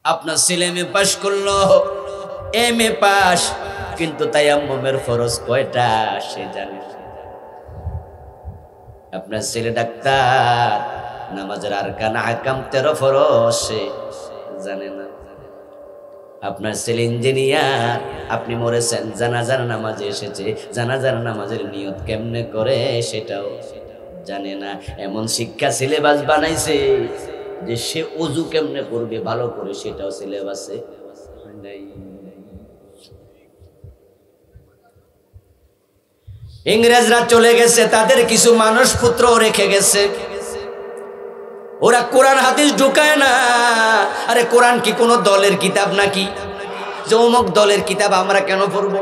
আপনার ছেলে MA pass করলো, এমএ পাস, কিন্তু তায়াম্মুমের ফরজ কয়টা সে জানে না। আপনার ছেলে ডাক্তার, নামাজের আরকান আহকাম 13 ফরজ সে জানে না। আপনার ছেলে ইঞ্জিনিয়ার, আপনি মরেছেন, জানাজার নামাজে এসেছে, জানাজার নামাজের নিয়ত কেমনে করে সেটাও জানে না। এমন শিক্ষা সিলেবাস বানাইছে যে সে ওযু কেমনে করবে ভালো করে সেটাও সিলেবাসে নাই। ইংরেজরা চলে গেছে, তাদের কিছু মানুষ পুত্র রেখে গেছে, ওরা কোরআন হাদিস ঢুকায় না। আরে কোরআন কি কোনো দলের কিতাব নাকি যে অমুক দলের কিতাব আমরা কেন পড়বো?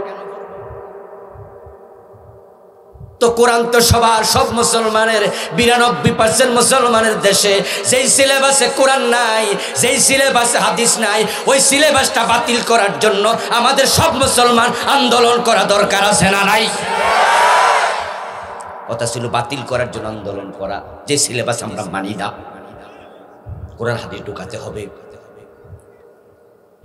তো কোরআন তো সবার, সব মুসলমানের, 92% মুসলমানের দেশে। যেই সিলেবাসে কোরআন নাই, যেই সিলেবাসে হাদিস নাই, ওই সিলেবাসটা বাতিল করার জন্য আমাদের সব মুসলমান আন্দোলন করা দরকার আছে না নাই? কথা ছিল বাতিল করার জন্য আন্দোলন করা, যে সিলেবাস আমরা মানি না, কোরআন হাদিস ঢুকাতে হবে।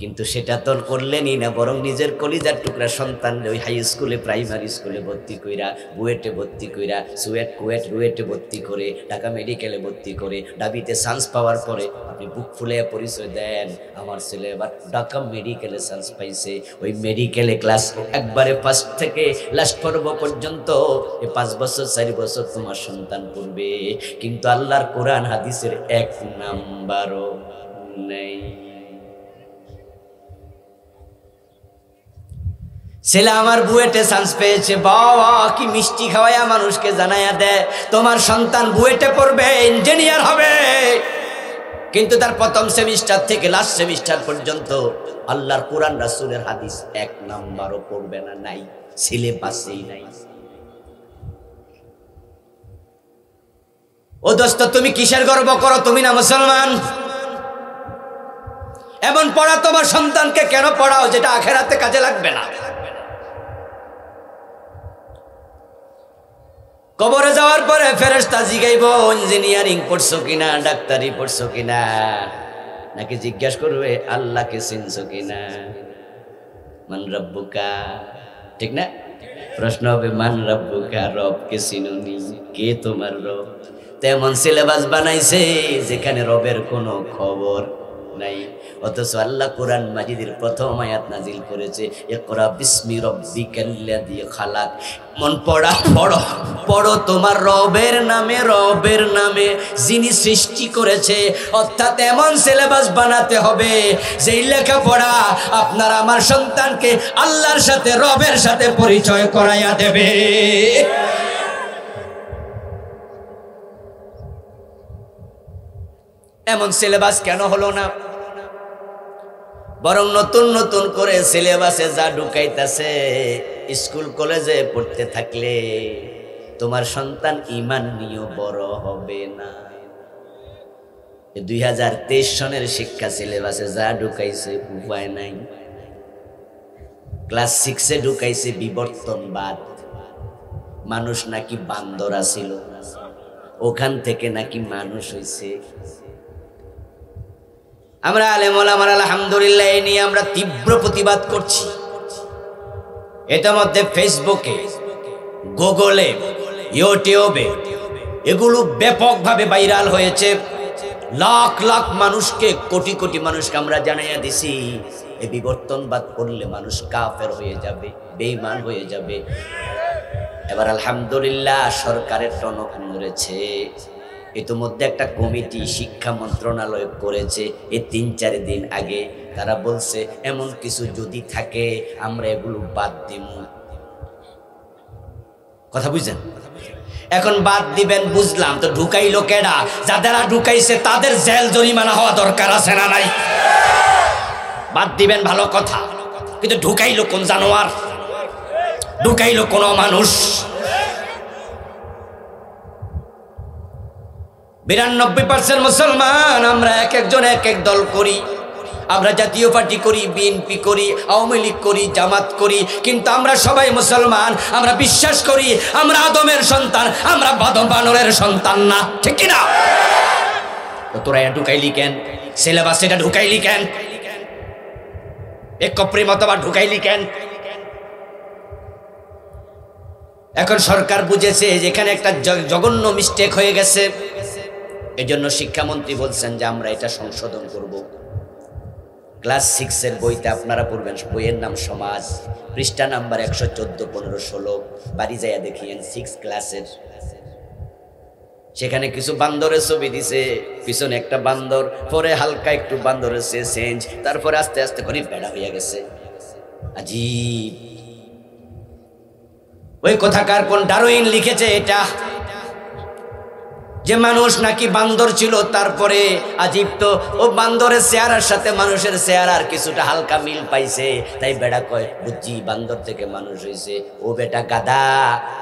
কিন্তু সেটা তো করলেনই না, বরং নিজের কলিজার টুকরা সন্তান ওই হাই স্কুলে, প্রাইমারি স্কুলে ভর্তি কইরা, বুয়েটে ভর্তি কইরা, সুয়েট কুয়েট রুয়েটে ভর্তি করে, ঢাকা মেডিকেলে ভর্তি করে, ডাবিতে চান্স পাওয়ার পরে আপনি বুক ফুলে পরিচয় দেন, আমার ছেলে এবার ঢাকা মেডিকেলে চান্স পাইছে। ওই মেডিকেলে ক্লাস একবারে ফার্স্ট থেকে লাস্ট পর্ব পর্যন্ত 5 বছর 4 বছর তোমার সন্তান পড়বে, কিন্তু আল্লাহর কোরআন হাদিসের 1 নাম্বারও নেই। ছেলে আমার বুয়েটে চান্স পেয়েছে, বাবা কি মিষ্টি খাওয়াইয়া মানুষকে জানাইয়া দেয় তোমার সন্তান বুয়েটে পড়বে, ইঞ্জিনিয়ার হবে, কিন্তু তার প্রথম সেমিস্টার থেকে লাস্ট সেমিস্টার পর্যন্ত আল্লাহর কোরআন রাসূলের হাদিস 1 নাম্বারও পড়বে না, নাই, সিলেবাসেই নাই। ও দোস্ত, তুমি কিসের গর্ব করো? তুমি না মুসলমান? এমন পড়া তোমার সন্তানকে কেন পড়াও যেটা আখিরাতে কাজে লাগবে না? কবরে যাওয়ার পরে ফেরেশতা জিগাইব ইঞ্জিনিয়ারিং পড়ছো কিনা, ডাক্তারি পড়ছো কিনা, নাকি জিজ্ঞাসা করবে আল্লাহকে চিনছো কিনা, মান রব্বুকা, ঠিক না? প্রশ্ন হবে মান রব্বুকা, রবকে চিনুনি, কে তোমার রব? তেমন সিলেবাস বানাইছে যেখানে রবের কোনো খবর নাই। অথচ আল্লাহ কোরআন মাজিদের প্রথম আয়াত নাজিল করেছে, ইকরা বিসমি রাব্বিকাল্লাযী খালাক। মন পড়া পড়ো, পড়ো তোমার রবের নামে, রবের নামে যিনি সৃষ্টি করেছে। অর্থাৎ এমন সিলেবাস বানাতে হবে যেই লেখাপড়া আপনার আমার সন্তানকে আল্লাহর সাথে, রবের সাথে পরিচয় করাইয়া দেবে। এমন সিলেবাস কেন হলো না? বরং নতুন নতুন করে সিলেবাসে যা ঢুকাইতেছে, স্কুল কলেজে পড়তে থাকলে তোমার সন্তান ঈমান নিয়ে বড় হবে না। 2023 সনের শিক্ষা সিলেবাসে যা ঢুকাইছে উপায় নাই। ক্লাস 6-এ ঢুকাইছে বিবর্তনবাদ, মানুষ নাকি বান্দর ছিল, ওখান থেকে নাকি মানুষ হইছে। আমরা আলেম ওলামারা আলহামদুলিল্লাহ এই নিয়ে আমরা তীব্র প্রতিবাদ করছি। এটা মধ্যে ফেসবুকে, গুগলে, ইউটিউবে এগুলো ব্যাপকভাবে ভাইরাল হয়েছে। লাখ লাখ মানুষকে, কোটি কোটি মানুষকে আমরা জানাইয়া দিছি এই বিবর্তনবাদ করলে মানুষ কাফের হয়ে যাবে, বেঈমান হয়ে যাবে। এবার আলহামদুলিল্লাহ সরকারের টনক নড়েছে। ইতিমধ্যে একটা কমিটি শিক্ষা মন্ত্রণালয় করেছে, এই 3-4 দিন আগে তারা বলছে এমন কিছু যদি থাকে আমরা এগুলো বাদ দিব। কথা বুঝছেন? এখন বাদ দিবেন বুঝলাম, তো ঢুকাইলো কেডা? যারা ঢুকাইছে তাদের জেল জরিমানা হওয়া দরকার আছে না নাই? বাদ দিবেন ভালো কথা, কিন্তু ঢুকাইলো কোন জানোয়ার? ঢুকাইলো কোন মানুষ? 92% মুসলমান আমরা, এক একজন এক এক দল করি। আমরা জাতীয় পার্টি করি, বিএনপি করি, আওয়ামী লীগ করি, জামাত করি, কিন্তু আমরা সবাই মুসলমান। আমরা বিশ্বাস করি আমরা আদমের সন্তান, আমরা বানরের সন্তান না, ঠিক কিনা? তোরা এটা ঢুকাইলি কেন? সিলেবাস এটা ঢুকাইলি কেন? এক কপ্রি মতবা ঢুকাইলি কেন? এখন সরকার বুঝেছে যেখানে একটা জঘন্য মিস্টেক হয়ে গেছে, এজন্য শিক্ষামন্ত্রী বলছেন যে আমরা এটা সংশোধন করব। ক্লাস 6 এর বইতে আপনারা পড়বেন, বইয়ের নাম সমাজ, পৃষ্ঠা নাম্বার 114, 15, 16, বাড়ি যাইয়া দেখিয়েন 6 ক্লাসের। সেখানে কিছু বান্দরের ছবি দিছে, পিছনে একটা বান্দর, পরে হালকা একটু বান্দরের চেঞ্জ, তারপরে আস্তে আস্তে করে বেড়া হইয়া গেছে। আজীব। ওই কথাকার কোন ডারউইন লিখেছে এটা, যে মানুষ নাকি বান্দর ছিল, তারপরে আজীব তো ও বান্দরের চেহারার সাথে মানুষের চেহারার কিছুটা হালকা মিল পাইছে, তাই বেড়া কয় বুঝছি বান্দর থেকে মানুষ হয়েছে। ও বেটা গাদা,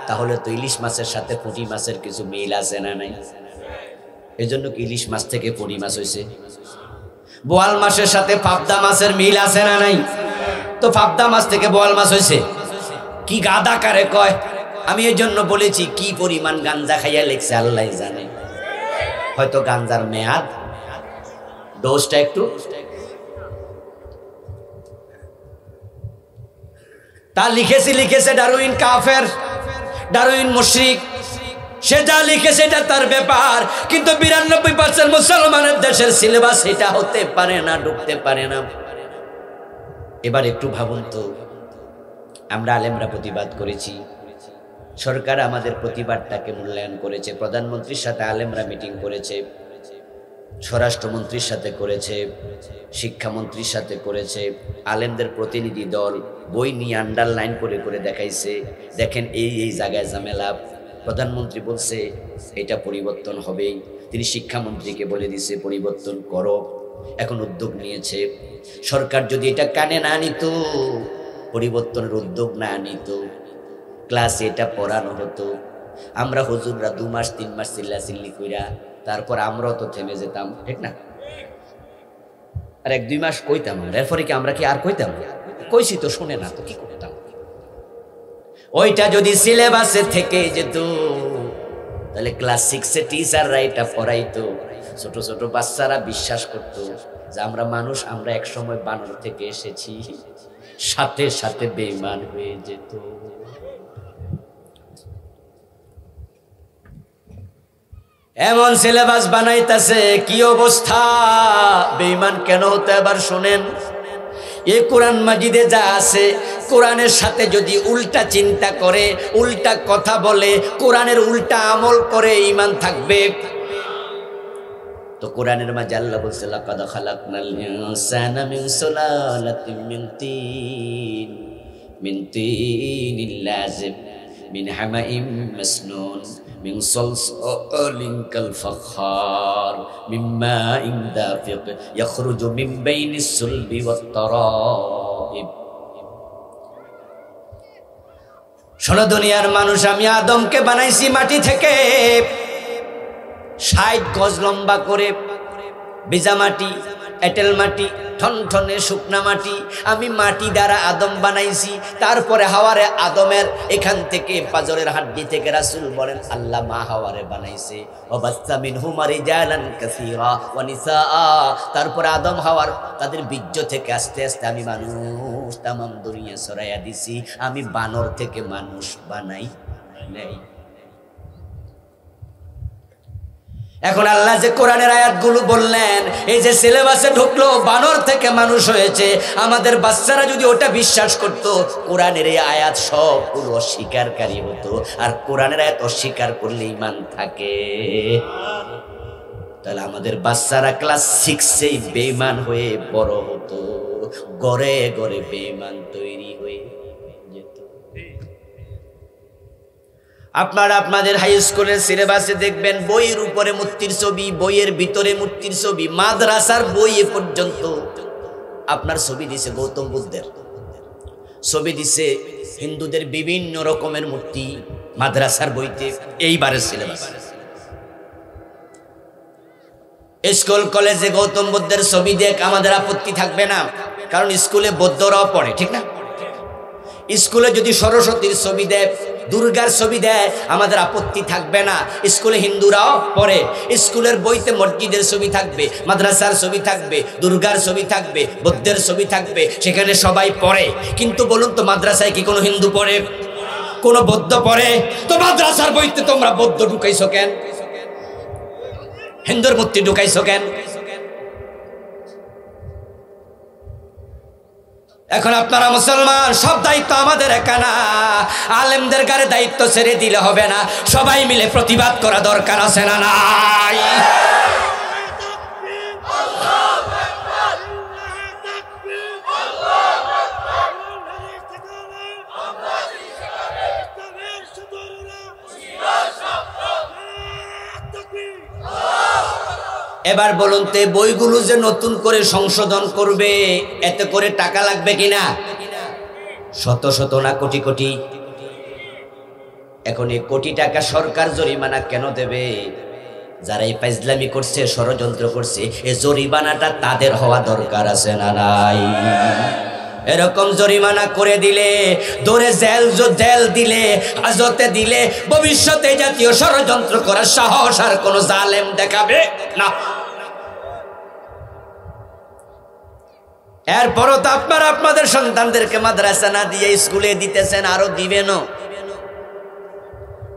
তাহলে তো ইলিশ মাছের সাথে পুঁটি মাছের কিছু মিল আছে না নাই? এই জন্য কি ইলিশ মাছ থেকে পুঁটি মাছ হয়েছে? বোয়াল মাছের সাথে পাবদা মাছের মিল আছে না নাই? তো পাবদা মাছ থেকে বোয়াল মাছ হয়েছে। কি গাদা কারে কয়? আমি এই জন্য বলেছি কি পরিমাণ গাঞ্জা খাইয়া লেখছে আল্লাহ জানে। হয়তো গাঞ্জার মেয়াদ, ডোজটা একটু। তা লিখেছে ডারউইন কাফের, ডারউইন মুশরিক, সে যা লিখেছে এটা তার ব্যাপার, কিন্তু 92% মুসলমানের দেশের সিলেবাস এটা হতে পারে না, ঢুকতে পারে না। এবার একটু ভাবুন তো, আমরা আলেমরা প্রতিবাদ করেছি, সরকার আমাদের প্রতিবাদটাকে মূল্যায়ন করেছে, প্রধানমন্ত্রীর সাথে আলেমরা মিটিং করেছে, স্বরাষ্ট্রমন্ত্রীর সাথে করেছে, শিক্ষামন্ত্রীর সাথে করেছে, আলেমদের প্রতিনিধি দল বই নিয়ে আন্ডারলাইন করে করে দেখাইছে, দেখেন এই এই জায়গায় ঝামেলা। প্রধানমন্ত্রী বলছে এটা পরিবর্তন হবেই, তিনি শিক্ষামন্ত্রীকে বলে দিছে পরিবর্তন করো, এখন উদ্যোগ নিয়েছে। সরকার যদি এটা কানে না নিত, পরিবর্তনের উদ্যোগ না নিত, ক্লাসে এটা পড়ানো হতো, আমরা হুজুররা 2 মাস 3 মাস চিল্লাচিল্লি কইরা তারপর আমরাও তো থেমে যেতাম, ঠিক না? আর 1-2 মাস কইতাম, এরপরে কি আমরা কি আর কইতাম? কইছি তো, শুনে না তো কি করতাম? ওইটা যদি সিলেবাসে থেকে যেত, তাহলে ক্লাস 6 এ টিচাররা এটা পড়াইতো, ছোট ছোট বাচ্চারা বিশ্বাস করতো যে আমরা মানুষ, আমরা এক সময় বানর থেকে এসেছি, সাথে সাথে বেঈমান হয়ে যেত। এমন সিলেবাস বানাইতেছে, কি অবস্থা! বেঈমান কেন হতো এবার শুনেন। এই কোরআন মাজিদে যা আছে, কোরআনের সাথে যদি উল্টা চিন্তা করে, উল্টা কথা বলে, কোরআনের উল্টা আমল করে, ঈমান থাকবে। তো কোরআনের মাঝে আল্লাহ বলছে লাকাদ খালাকনাল ইনসানা মিন সুলালাতিন মিন তিনিল লাযিব মিন হামাইম মাসনুন মিন সালসালিন কাল ফাখার মিন মাইন দাফিক ইয়াখরুজু মিন বাইনিস সুলবি ওয়াত তারাইব। শোনো দুনিয়ার মানুষ, আমি আদমকে বানাইছি মাটি থেকে, 60 গজ লম্বা করে, ভিজা মাটি, এঁটেল মাটি, ঠনঠনে শুকনা মাটি, আমি মাটি দ্বারা আদম বানাইছি। তারপরে হাওয়ারে আদমের এখান থেকে পাজরের হাড্ডি থেকে রাসূল বলেন আল্লাহ মা হাওয়ারে বানাইছে, ওয়াবাসসা মিনহুমা রিজালান কাসীরা ওয়া নিসাআ। তারপরে আদম হাওয়ার তাদের বীর্য থেকে আস্তে আস্তে আমি মানুষ তাম দুনিয়া ছড়াইয়া দিছি। আমি বানর থেকে মানুষ বানাই নাই। এখন আল্লাহ যে কোরআনের আয়াতগুলো বললেন, এই যে সিলেবাসে ঢুকলো বানর থেকে মানুষ হয়েছে, আমাদের বাচ্চারা যদি ওটা বিশ্বাস করত, কোরআনের এই আয়াত সবগুলো অস্বীকারী হতো। আর কোরআনের আয়াত অস্বীকার করলে ঈমান থাকে, তাহলে আমাদের বাচ্চারা ক্লাস 6-এই বেঈমান হয়ে বড় হতো, গড়ে গড়ে বেঈমান তৈরি হয়ে যেত। আপনারা আপনাদের হাই স্কুলের সিলেবাসে দেখবেন বইয়ের উপরে মূর্তির ছবি, বইয়ের ভিতরে মূর্তির ছবি, মাদ্রাসার বই এ পর্যন্ত আপনার ছবি দিছে গৌতম বুদ্ধের, ছবি দিছে হিন্দুদের বিভিন্ন রকমের মূর্তি মাদ্রাসার বইতে। এইবারের সিলেবাস স্কুল কলেজে গৌতম বুদ্ধের ছবি দেখ, আমাদের আপত্তি থাকবে না, কারণ স্কুলে বৌদ্ধরাও পড়ে, ঠিক না? স্কুলে যদি সরস্বতীর ছবি দেয়, দুর্গার ছবি দেয়, আমাদের আপত্তি থাকবে না। স্কুলে হিন্দুরাও পড়ে, স্কুলের বইতে মসজিদের ছবি থাকবে, মাদ্রাসার ছবি থাকবে, দুর্গার ছবি থাকবে, বৌদ্ধের ছবি থাকবে, সেখানে সবাই পড়ে। কিন্তু বলুন তো, মাদ্রাসায় কি কোনো হিন্দু পড়ে, কোনো বৌদ্ধ পড়ে? তো মাদ্রাসার বইতে তোমরা বৌদ্ধ ঢুকাইছো কেন, হিন্দুর মূর্তি ঢুকাইছো কেন? এখন আপনারা মুসলমান, সব দায়িত্ব আমাদের একা না, আলেমদের গায়ে দায়িত্ব ছেড়ে দিলে হবে না, সবাই মিলে প্রতিবাদ করা দরকার আছে না নাই? এবার বলুন তো, বইগুলো যে নতুন করে সংশোধন করবে, এতে করে টাকা লাগবে কিনা? শত শত না কোটি কোটি। এখন এই কোটি টাকা সরকার জরিমানা কেন দেবে? যারা এই ফাইজলামি করছে, ষড়যন্ত্র করছে, এই জরিমানাটা তাদের হওয়া দরকার আছে না নাই? এরকম জরিমানা করে দিলে, ধরে জেল দিলে, হাজতে দিলে, ভবিষ্যতে জাতীয় ষড়যন্ত্র করার সাহস আর কোন জালেম দেখাবে না। এরপরও তো আপনারা আপনাদের সন্তানদেরকে মাদ্রাসা না দিয়ে স্কুলে দিতেছেন, আরো দিবেন।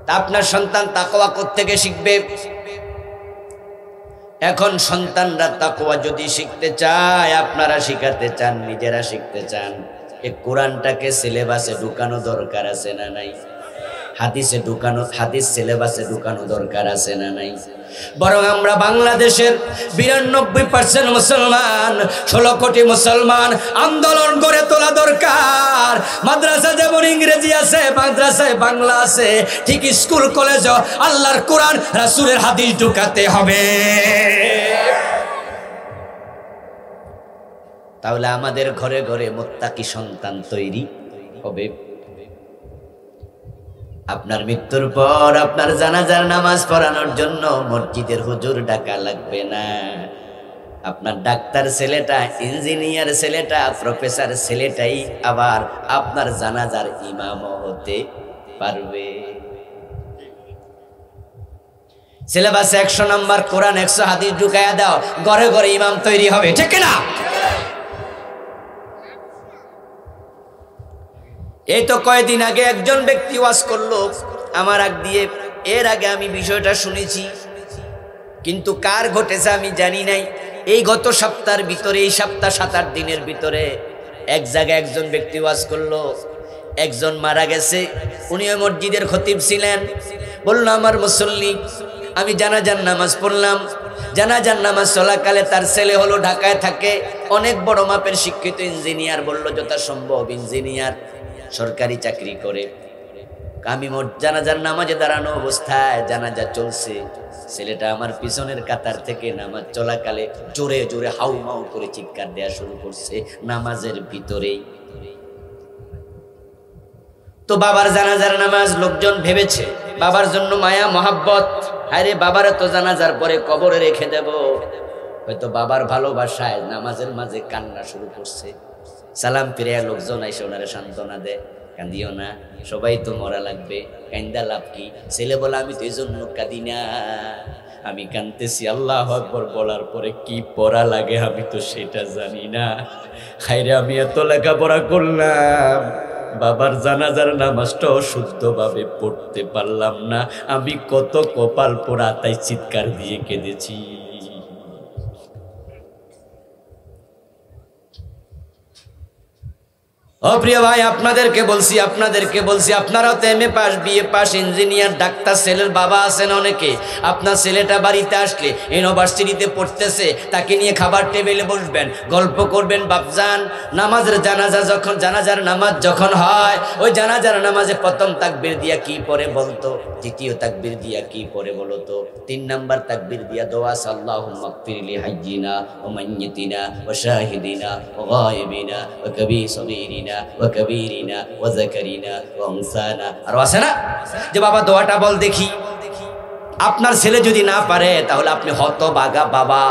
তা আপনার সন্তান তাকওয়া কোত্থেকে শিখবে? এখন সন্তানরা তাকওয়া যদি শিখতে চায়, আপনারা শিখাতে চান, নিজেরা শিখতে চান, এই কোরআনটাকে সিলেবাসে ঢুকানো দরকার আছে না নাই? হাদিস সিলেবাসে ঢুকানো দরকার আছে না নাই? বরং আমরা বাংলাদেশের 92% মুসলমান, 16 কোটি মুসলমান আন্দোলন গড়ে তোলা দরকার। মাদ্রাসা যেমন ইংরেজি আছে, মাদ্রাসায় বাংলা আছে, ঠিক স্কুল কলেজও আল্লাহর কোরআন রাসূলের হাদিস ঢুকাতে হবে। তাহলে আমাদের ঘরে ঘরে মুত্তাকি সন্তান তৈরি হবে। আপনার মৃত্যুর পর আপনার জানাজার নামাজ পড়ানোর জন্য মসজিদের হুজুর ডাকা লাগবে না। আপনার ডাক্তার ছেলেটা, ইঞ্জিনিয়ার ছেলেটা, প্রফেসর ছেলেটাই আবার আপনার জানাজার ইমামও হতে পারবে। সিলেবাসে 100 নাম্বার কোরআন, 100 হাদিস ঢুকায়া দাও, ঘরে ঘরে ইমাম তৈরি হবে, ঠিক না? এই তো কয়েকদিন আগে একজন ব্যক্তি ওয়াজ করলো আমার আগ দিয়ে। এর আগে আমি বিষয়টা শুনেছি, কিন্তু কার ঘটেছে আমি জানি নাই। এই গত সপ্তাহের ভিতরে, এই সপ্তাহ 7-8 দিনের ভিতরে এক জায়গায় একজন ব্যক্তি ওয়াজ করলো, একজন মারা গেছে। উনি ওই মসজিদের খতিব ছিলেন। বললো, আমার মুসল্লি, আমি জানাজার নামাজ পড়লাম। জানাজার নামাজ চলাকালে তার ছেলে হলো ঢাকায় থাকে, অনেক বড় মাপের শিক্ষিত ইঞ্জিনিয়ার, বললো যথাসম্ভব ইঞ্জিনিয়ার, সরকারি চাকরি করে। আমি জানাজার নামাজে দাঁড়ানো অবস্থায়, জানাজা চলছে, ছেলেটা আমার পিছনের কাতার থেকে নামাজ চলাকালে জোরে জোরে হাউমাউ করে চিৎকার দেয়া শুরু করছে নামাজের ভিতরেই। তো বাবার জানাজার নামাজ, লোকজন ভেবেছে বাবার জন্য মায়া মহাব্বত, আরে বাবারে তো জানাজার পরে কবরে রেখে দেব, হয়তো বাবার ভালোবাসায় নামাজের মাঝে কান্না শুরু করছে। সালাম ফিরে লোকজন এসে ওনারে সান্ত্বনা দেয়, কান্দিও না, সবাই তো মরা লাগবে, কান্দা লাভ কি? ছেলে বলে, আমি তো এই জন্য কাঁদি না, আমি কাঁদতেছি আল্লাহু আকবার বলার পরে কি পড়া লাগে আমি তো সেটা জানি না। হায়রে, আমি এত লেখাপড়া করলাম, বাবার জানাজার নামাজটাও শুদ্ধভাবে পড়তে পারলাম না, আমি কত কপাল পোড়া, তাই চিৎকার দিয়ে কেঁদেছি। ও প্রিয় ভাই, আপনাদেরকে বলছি, আপনারাও তো MA pass, BA pass, engineer, doctor ছেলের বাবা আছেন অনেকে। আপনার ছেলেটা বাড়িতে আসলে, ইউনিভার্সিটিতে পড়তেছে, তাকে নিয়ে খাবার টেবিলে বসবেন, গল্প করবেন। বাপজান, জানাজার নামাজ যখন হয়, ওই জানাজার নামাজে প্রথম তাকবীর দিয়া কি পড়ে বলতো, দ্বিতীয় তাকবীর দিয়া কি পড়ে বলতো, 3 নাম্বার তাকবীর দিয়া দোয়া আছে, আল্লাহুম্মা গফিরলি হাইয়িনা ওয়া মাইয়িতিনা ওয়া শাহিদিনা ওয়া গায়িবিনা ওয়া কাবীরিনা ওয়া কাবীরিনা ওয়া যাকারিনা ওয়া উনসানা। আর আছে না যে বাবা দোয়াটা বল দেখি। আপনার ছেলে যদি না পারে, তাহলে আপনি হতভাগা বাবা,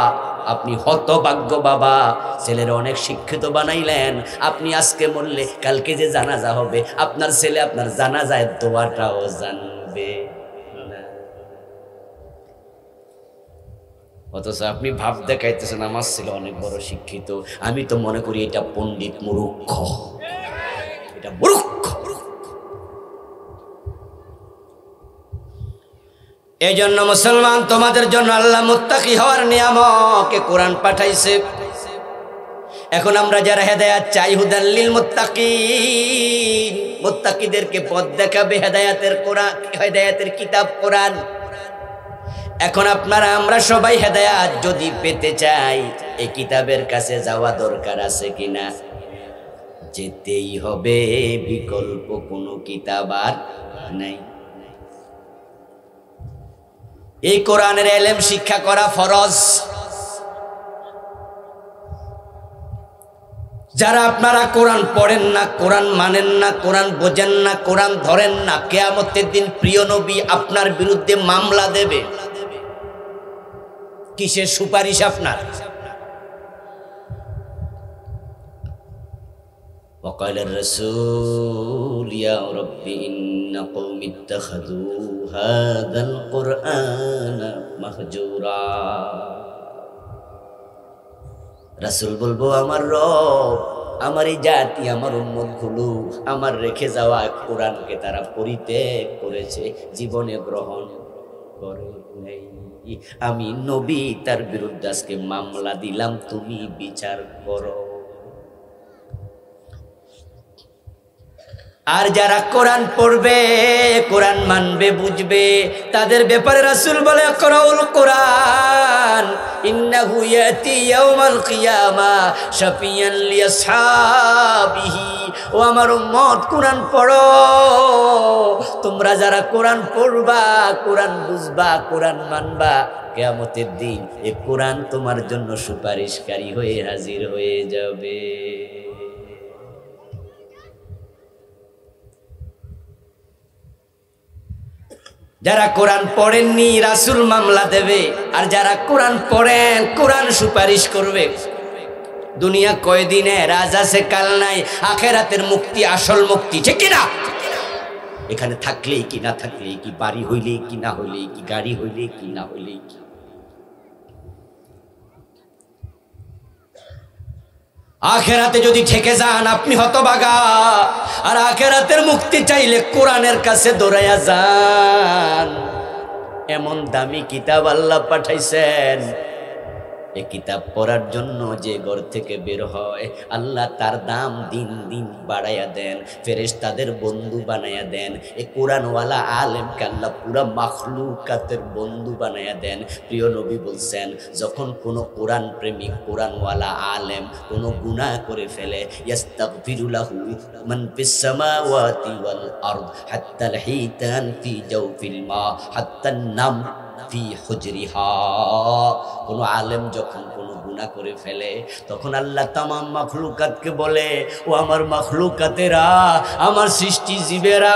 আপনি হতভাগ্য বাবা, ছেলের অনেক শিক্ষিত বানাইলেন, আপনি আজকে মরলে কালকে যে জানাজা হবে আপনার ছেলে আপনার জানাজায় দোয়াটাও জানবে না। অথচ আপনি ভাব দেখাইতেছেন আমার ছেলে অনেক বড় শিক্ষিত। আমি তো মনে করি এটা পণ্ডিত মূর্খ, এটা মূর্খ। এই জন্য মুসলমান, তোমাদের জন্য আল্লাহ মুত্তাকি হওয়ার নিয়ামকে কোরআন পাঠাইছে। এখন আমরা যারা হেদায়েত চাই, হুদাল লিল মুত্তাকিন, মুত্তাকিদেরকে পথ দেখাবে হেদায়েতের কোরআন, হেদায়েতের কিতাব কোরআন। এখন আপনারা আমরা সবাই হেদায়েত যদি পেতে চাই, এই কিতাবের কাছে যাওয়া দরকার আছে কিনা? যেতেই হবে, বিকল্প কোনো কিতাব আর নাই। এই কোরআনের ইলম শিক্ষা করা ফরজ। যারা আপনারা কোরআন পড়েন না, কোরআন মানেন না, কোরআন বোঝেন না, কোরআন ধরেন না, কিয়ামতের দিন প্রিয় নবী আপনার বিরুদ্ধে মামলা দেবে। কিসের সুপারিশ আপনার? وقال الرسول يا رب إن قوم اتخذوا هذا القرآن مهجورا। রাসূল বলবো, আমার রব, আমার এই জাতি, আমার উম্মত গুলো আমার রেখে যাওয়া কোরআনকে তারা পরিত্যাগ করেছে, জীবনে গ্রহণ করে নাই। আমি নবী তার বিরুদ্ধে আজকে মামলা দিলাম, তুমি বিচার করো। আর যারা কোরআন পড়বে, কোরআন মানবে, বুঝবে, তাদের ব্যাপারে রাসূল বলে ইকরাউল কোরআন ইন্নাহু ইয়াতি ইয়াউমাল কিয়ামা শাফিয়ান লিআসহাবিহি। ও আমার উম্মত, কোরআন পড়ো। তোমরা যারা কোরআন পড়বা, কোরআন বুঝবা, কোরআন মানবা, কিয়ামতের দিন এই কোরআন তোমার জন্য সুপারিশকারী হয়ে হাজির হয়ে যাবে। যারা কোরআন পড়েননি রাসূল মামলা দেবে, আর যারা কোরআন পড়েন কোরআন সুপারিশ করবে। দুনিয়া কয়দিনের, আজ আছে কাল নাই। আখিরাতের মুক্তি আসল মুক্তি, ঠিক কি না? এখানে থাকলেই কি, না থাকলেই কি, বাড়ি হইলেই কি, না হইলেই কি, গাড়ি হইলেই কি, না হইলেই কি। আখিরাতে যদি ঠেকে যান আপনি হতভাগা। আর আখিরাতের মুক্তি চাইলে কোরআনের কাছে দৌড়াইয়া যান। এমন দামি কিতাব আল্লাহ পাঠাইছেন, এই কিতাব পড়ার জন্য যে ঘর থেকে বের হয় আল্লাহ তার দাম দিন দিন বাড়াইয়া দেন, ফেরেশতাদের বন্ধু বানাইয়া দেন। এই কোরআনওয়ালা আলেমকে আল্লাহ পুরা মাখলুকাতের বন্ধু বানাইয়া দেন। প্রিয় নবী বলছেন, যখন কোনো কোরআন প্রেমিক, কোরআনওয়ালা আলেম কোনো গুনাহ করে ফেলে, ইস্তাগফিরু লাহু মান ফিস সামাওয়াতি ওয়াল আরদ হাত্তাল হিতান ফি জাওফিল মা হাত্তান নাম ফি হুজরিহা। কোন আলেম যখন কোন গুনাহ করে ফেলে, তখন আল্লাহ তামাম মাখলুকাতকে বলে, ও আমার মাখলুকাতেরা, আমার সৃষ্টি জীবেরা,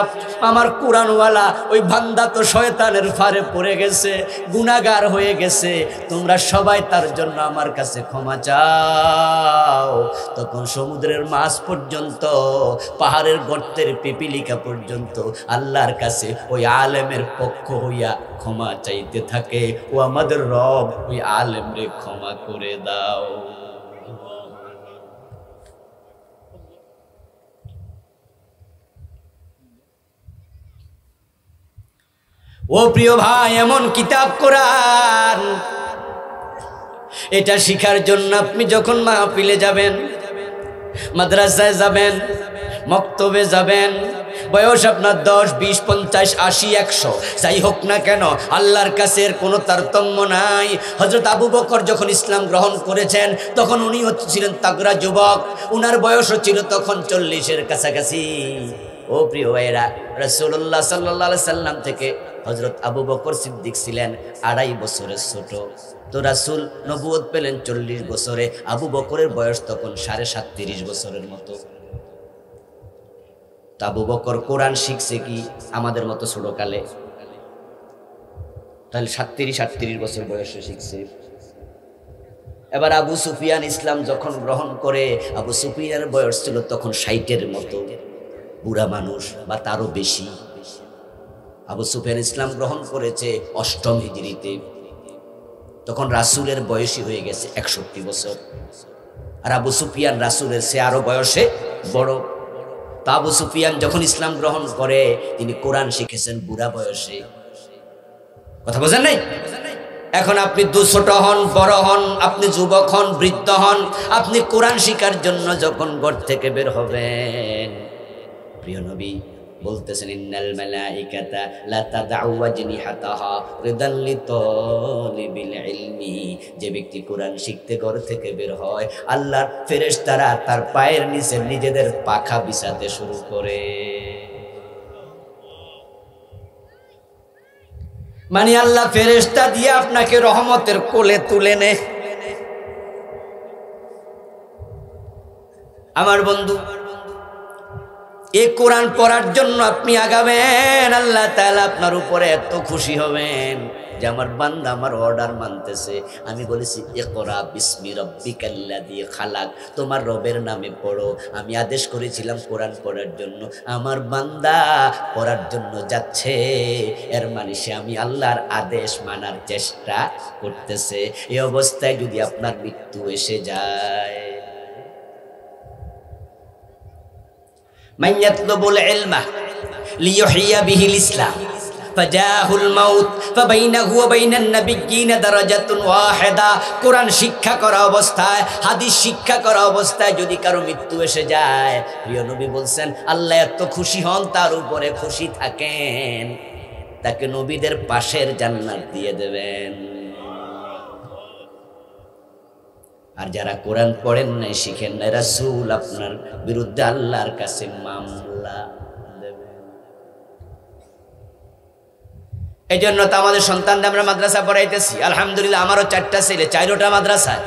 আমার কোরআনওয়ালা ওই বান্দা তো শয়তানের ফারে পড়ে গেছে, গুনাহগার হয়ে গেছে, তোমরা সবাই তার জন্য আমার কাছে ক্ষমা চাও। তখন সমুদ্রের মাছ পর্যন্ত, পাহাড়ের গর্তের পিপিলিকা পর্যন্ত আল্লাহর কাছে ওই আলেমের পক্ষ হইয়া ক্ষমা চাইতে থাকে, ও আমাদের রব ওই আলেমরে ক্ষমা করে দাও। ও প্রিয় ভাই, এমন কিতাব কোরআন, এটা শিখার জন্য আপনি যখন মাহফিলে যাবেন, মাদ্রাসায় যাবেন, মক্তবে যাবেন, বয়স আপনার 10, 20, 50, 80, 100 যাই হোক না কেন, আল্লাহর কাছে এর কোনো তারতম্য নাই। হযরত আবু বকর যখন ইসলাম গ্রহণ করেছেন তখন উনি ছিলেন তাগড়া যুবক, উনার বয়সও ছিল তখন 40-এর কাছাকাছি। ও প্রিয় ভাইরা, রাসূলুল্লাহ সাল্লাল্লাহু আলাইহি সাল্লাম থেকে হযরত আবু বকর সিদ্দিক ছিলেন 2.5 বছরের ছোট। তো রাসূল নবুয়ত পেলেন 40 বছরে, আবু বকরের বয়স তখন 37.5 বছরের মতো। আবু বকর কোরআন শিখছে কি আমাদের মতো ছোট কালে? তাহলে 37-38 বছর বয়সে শিখছে। এবার আবু সুফিয়ান ইসলাম যখন গ্রহণ করে, আবু সুফিয়ানের বয়স ছিল তখন 60-এর মতো, বুড়া মানুষ বা তারও বেশি। আবু সুফিয়ান ইসলাম গ্রহণ করেছে 8ম হিজরিতে, তখন রাসূলের বয়সী হয়ে গেছে 61 বছর। আর আবু সুফিয়ান রাসূলের সে আরো বয়সে বড়। তো আবু সুফিয়ান যখন ইসলাম গ্রহণ করে তিনি কোরআন শিখেছেন বুড়া বয়সে। কথা বোঝেন নাই? এখন আপনি ছোট হন, বড় হন, আপনি যুবক হন, বৃদ্ধ হন, আপনি কোরআন শিখার জন্য যখন ঘর থেকে বের হবেন, প্রিয় নবী বলতেছেন ইন্নাল মালাইকাতা লা তাদউ আজনিহাতাহা রিদাল লিতালিবিল ইলমি। যে ব্যক্তি কোরআন শিখতে ঘর থেকে বের হয়, আল্লাহর ফেরেশতারা তার পায়ের নিচে নিজেদের পাখা বিছাতে শুরু করে। মানে আল্লাহ ফেরেশতা দিয়ে আপনাকে রহমতের কোলে তুলে নেয়। আমার বন্ধু, এই কোরআন পড়ার জন্য আপনি আগাবেন, আল্লাহ তাআলা আপনার উপরে এত খুশি হবেন যে আমার বান্দা আমার অর্ডার মানতেছে। আমি বলেছি ইকরা বিসমি রাব্বিকাল্লাযী খালাক, তোমার রবের নামে পড়ো। আমি আদেশ করেছিলাম কোরআন পড়ার জন্য, আমার বান্দা পড়ার জন্য যাচ্ছে, এর মানে সে আমি আল্লাহর আদেশ মানার চেষ্টা করতেছে। এই অবস্থায় যদি আপনার মৃত্যু এসে যায়, মান ইয়াতলুবুল ইলমা লিইউহিয়া বিহিল ইসলাম ফাজাহুল মাউত ফাবাইনাহু ওয়া বাইনান নাবিয়্যিনা দারাজাতুন ওয়াহিদা। কোরআন শিক্ষা করা অবস্থায়, হাদিস শিক্ষা করা অবস্থায় যদি কারো মৃত্যু এসে যায়, প্রিয় নবী বলছেন আল্লাহ এত খুশি হন, তার উপরে খুশি থাকেন, তাকে নবীদের পাশের জান্নাত দিয়ে দেবেন। আর যারা কোরআন পড়েন নাই, শিখেন নাই, রাসূল আপনার বিরুদ্ধে আল্লাহর কাছে মামলা দেবেন। এই জন্য তো আমাদের সন্তানদের আমরা মাদ্রাসা পড়াইতেছি। আলহামদুলিল্লাহ, আমারও 4টা ছেলে, 4টা মাদ্রাসায়।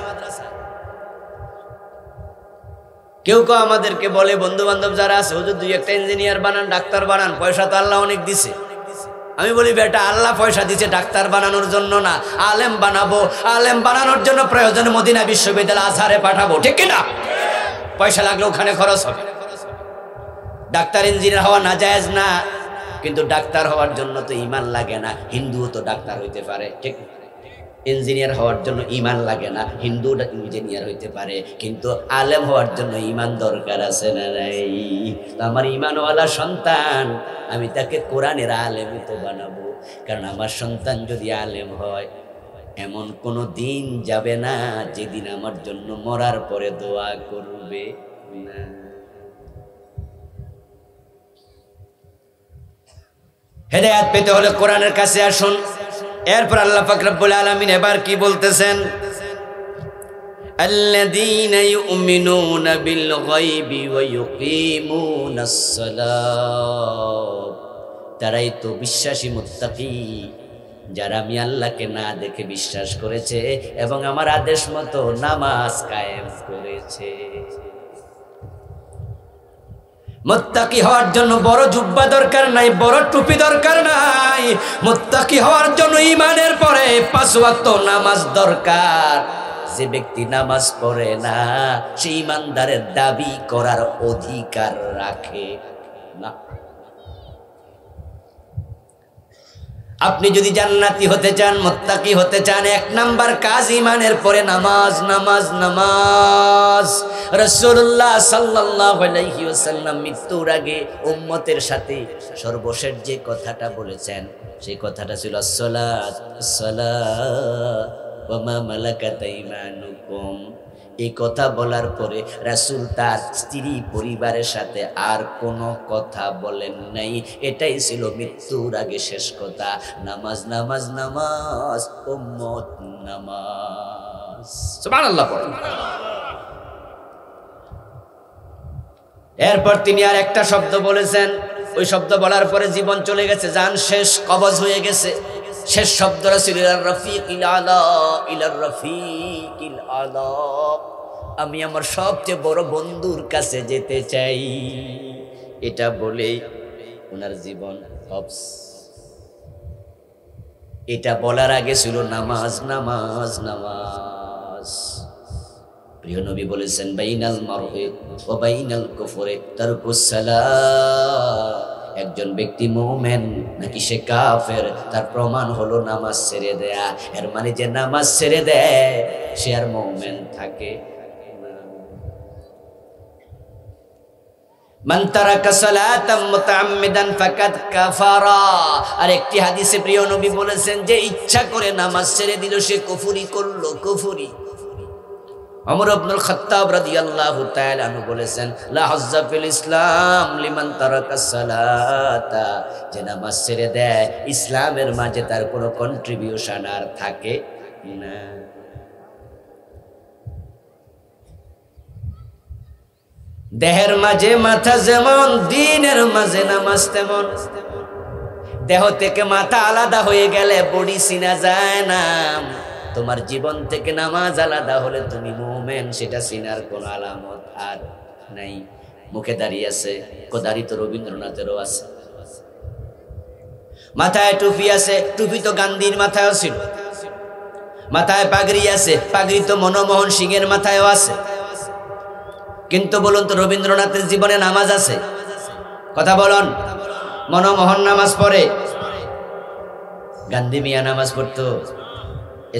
কেউ কেউ আমাদেরকে বলে, বন্ধু বান্ধব যারা আছে, হুজুর 2-1টা ইঞ্জিনিয়ার বানান, ডাক্তার বানান, পয়সা তো আল্লাহ অনেক দিছে। আমি বলি বেটা, আল্লাহ পয়সা দিচ্ছে ডাক্তার বানানোর জন্য না, আলেম বানাবো। আলেম বানানোর জন্য প্রয়োজনে মদিনা বিশ্ববিদ্যালয় আজহারে পাঠাবো, ঠিক কিনা? পয়সা লাগলে ওখানে খরচ হবে। ডাক্তার ইঞ্জিনিয়ার হওয়া নাজায়েজ না, কিন্তু ডাক্তার হওয়ার জন্য তো ঈমান লাগে না। হিন্দুও তো ডাক্তার হইতে পারে, ঠিক? ইঞ্জিনিয়ার হওয়ার জন্য ঈমান লাগে না, হিন্দু ইঞ্জিনিয়ার হইতে পারে, কিন্তু আলেম হওয়ার জন্য ঈমান দরকার আছে না নাই? আমার ঈমানওয়ালা সন্তান, আমি তাকে কোরআনের আলেমই তো বানাবো। কারণ আমার সন্তান যদি আলেম হয়, এমন কোনো দিন যাবে না যেদিন আমার জন্য মরার পরে দোয়া করবে না। হেদায়েত পেতে হলে কোরআনের কাছে আসুন। এরপর আল্লাহ পাক রব্বুল আলামিন এবার কি বলতেছেন? আল্লাযীনা ইউমিনুনা বিল গায়বি ওয়া ইউকিমুনাস সালাত। তারাই তো বিশ্বাসী মুত্তাকি, যারা আমি আল্লাহকে না দেখে বিশ্বাস করেছে এবং আমার আদেশ মতো নামাজ কায়েম করেছে। মুত্তাকি হওয়ার জন্য বড় জুব্বা দরকার নাই, বড় টুপি দরকার নাই। মুত্তাকি হওয়ার জন্য ঈমানের পরে 5 ওয়াক্ত নামাজ দরকার। যে ব্যক্তি নামাজ পড়ে না, সে ঈমানদারের দাবি করার অধিকার রাখে না। আপনি যদি জান্নাতি হতে চান, মুত্তাকি হতে চান, 1 নাম্বার কাজ ঈমানের পরে নামাজ, নামাজ, নামাজ। রাসূলুল্লাহ সাল্লাল্লাহু আলাইহি ওয়াসাল্লাম মৃত্যুর আগে উম্মতের সাথে সর্বশেষ যে কথাটা বলেছেন, সেই কথাটা ছিল আসসালাত আসসালাত ওয়া মা মালাকাত আইমানুকুম। এই কথা বলার পরে রাসূল তার স্ত্রী পরিবারের সাথে আর কোনো কথা বলেন নাই। এটাই ছিল মৃত্যুর আগে শেষ কথা। নামাজ, নামাজ, নামাজ, উম্মত নামাজ। সুবহানাল্লাহ পড়েন। এরপর তিনি আর একটা শব্দ বলেছেন, ওই শব্দ বলার পরে জীবন চলে গেছে, জান শেষ, কবজ হয়ে গেছে। শেষ শব্দটা ছিল ইলার রফিকিল আলা, ইলার রফিকিল আলা। আমি আমার সবচেয়ে বড় বন্ধুর কাছে যেতে চাই। এটা বলেই ওনার জীবন হবস। এটা বলার আগে ছিল নামাজ, নামাজ, নামাজ। প্রিয় নবী বলেছেন বাইনাল মারহি ওয়া বাইনাল কুফরি তারকুস সালাত। একজন ব্যক্তি মুমিন নাকি সে কাফের তার প্রমাণ হলো নামাজ ছেড়ে দেয়া। এর মানে যে নামাজ ছেড়ে দেয় সে আর মুমিন থাকে না। মান তারাকা সালাতাম মুতাআম্মিদান ফাকাদ কাফারা। আর একটি হাদিসে প্রিয় নবী বলেছেন যে ইচ্ছা করে নামাজ ছেড়ে দিল সে কুফরি করলো, কুফরি। ওমর ইবনুল খাত্তাব রাদিয়াল্লাহু তাআলা আনহু বলেছেন লা হাজ্জা ফিল ইসলাম লিমান তারাকা সালাতা। যে নামাজ ছেড়ে দেয় ইসলামের মাঝে তার কোনো কন্ট্রিবিউশন আর থাকে না। দেহের মাঝে মাথা যেমন, দ্বীনের মাঝে নামাজ তেমন। দেহ থেকে মাথা আলাদা হয়ে গেলে বডি চিনা যায় না। তোমার জীবন থেকে নামাজ আলাদা হলে তুমি মুমিন সেটা চিনার কোনো আলামত আর নাই। মুখে দাঁড়িয়ে আছে, দাড়ি তো রবীন্দ্রনাথেরও আছে। মাথায় টুপি আছে, টুপি তো গান্ধীর মাথায়ও ছিল। মাথায় পাগড়ি আছে, পাগড়ি তো মনমোহন সিংয়ের মাথায়ও আছে। কিন্তু বলুন তো রবীন্দ্রনাথের জীবনে নামাজ আছে? কথা বলুন। মনমোহন নামাজ পড়ে, গান্ধী মিয়া নামাজ পড়তো।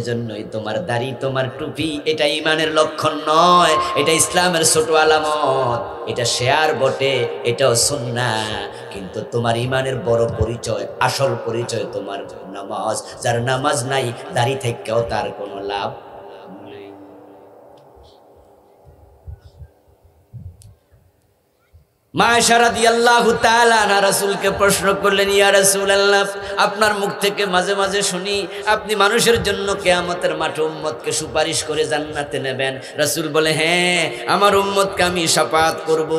এজন্যই তোমার দাড়ি তোমার টুপি এটা ইমানের লক্ষণ নয়, এটা ইসলামের ছোট আলামত। এটা শেয়ার বটে, এটাও সুন্নাহ, কিন্তু তোমার ইমানের বড় পরিচয়, আসল পরিচয় তোমার নামাজ। যার নামাজ নাই দাড়ি থেকেও তার কোনো লাভ নেই। মা আয়েশা রাদিয়াল্লাহু তাআলা আনহা রাসূলকে প্রশ্ন করলেন, ইয়া রাসূলুল্লাহ, আপনার মুখ থেকে মাঝে মাঝে শুনি আপনি মানুষের জন্য কিয়ামতের মাঠে উম্মতকে সুপারিশ করে জান্নাতে নেবেন। রাসূল বলে, হ্যাঁ, আমার উম্মতকে আমি শাফাআত করব।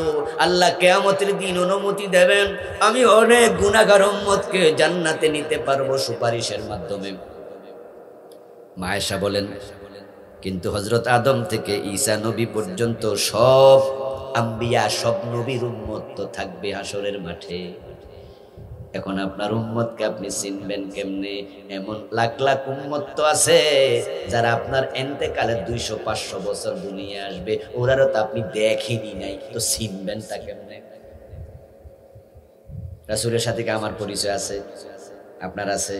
আল্লাহ কিয়ামতের দিন অনুমতি দেবেন, আমি অনেক গুনাহগার উম্মতকে জান্নাতে নিতে পারবো সুপারিশের মাধ্যমে। মা আয়েশা বলেন, কিন্তু হযরত আদম থেকে ঈসা নবী পর্যন্ত সব আম্বিয়া, সব নবীর উম্মত তো থাকবে হাসরের মাঠে। এখন আপনার উম্মতকে আপনি চিনবেন কেমনে? এমন লাখ লাখ উম্মত তো আছে যারা আপনার এন্তেকালে 200-500 বছর দুনিয়া আসবে, ওরারও তো আপনি দেখেনি নাই, তো চিনবেন তা কেমনে? রাসূলের সাথে কি আমার পরিচয় আছে? আপনার আছে?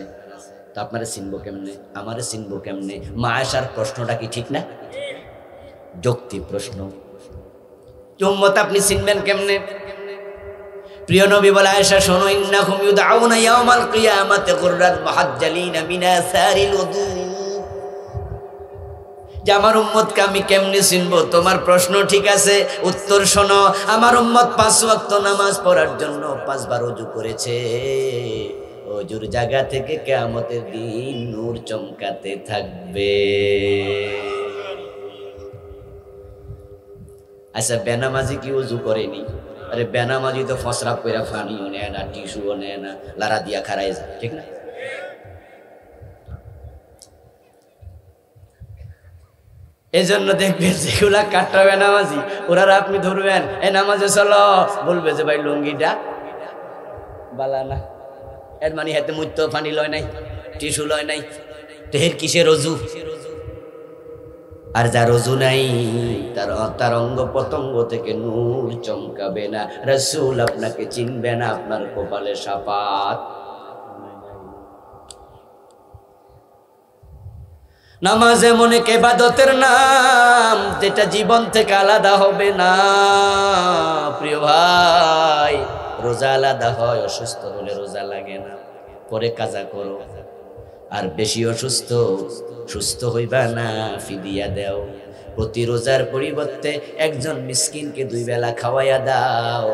তো আপনারা চিনবো কেমনে? আমারে চিনবো কেমনে? মা আয়েশার প্রশ্নটা কি ঠিক না? যৌক্তিক প্রশ্ন। উম্মত আপনি চিনবেন কেমনে? প্রিয় নবী বলে, আয়েশা শোনো, ইন্নাহুম ইউদআউনা ইয়াওমাল কিয়ামাতি গুররান মুহাজ্জালিনা মিন আসারিল ওযু। যে আমার উম্মতকে আমি কেমনে চিনবো? তোমার প্রশ্ন ঠিক আছে, উত্তর শোনো। আমার উম্মত 5 ওয়াক্ত নামাজ পড়ার জন্য 5 বার ওযু করেছে। ওযুর জায়গা থেকে কিয়ামতের দিন নূর চমকাতে থাকবে। আচ্ছা, বেনামাজি কি ওযু করেনি? আরে বেনামাজি তো ফসরা কইরা পানিও নেয় না, টিস্যুও নেয় না, লারা দিয়া খারাই যায়, ঠিক না? এজন্য দেখবেন যেগুলা কাট্টা বেনামাজি, ওরা আপনি ধরবেন, এই নামাজে চলো, বলবে যে ভাই লুঙ্গিটা বালা না। এর মানে হাতে মুত্ত পানি লয় নাই, টিস্যু লয় নাই, তেহের কিসের ওযু? আর যার ওযু নাই তার অঙ্গ পতঙ্গ থেকে নূর চমকাবে না। রাসূল আপনাকে চিনবে না, আপনার কপালে শাফাত। নামাজ এমন এক ইবাদতের নাম যেটা জীবন থেকে আলাদা হবে না। প্রিয় ভাই, রোজা আলাদা হয়, অসুস্থ হলে রোজা লাগে না, পরে কাজা করো। আর বেশি অসুস্থ, সুস্থ হইবা না, ফিদিয়া দেও। প্রতি রোজার পরিবর্তে একজন মিসকিনকে 2 বেলা খাওয়াইয়া দাও।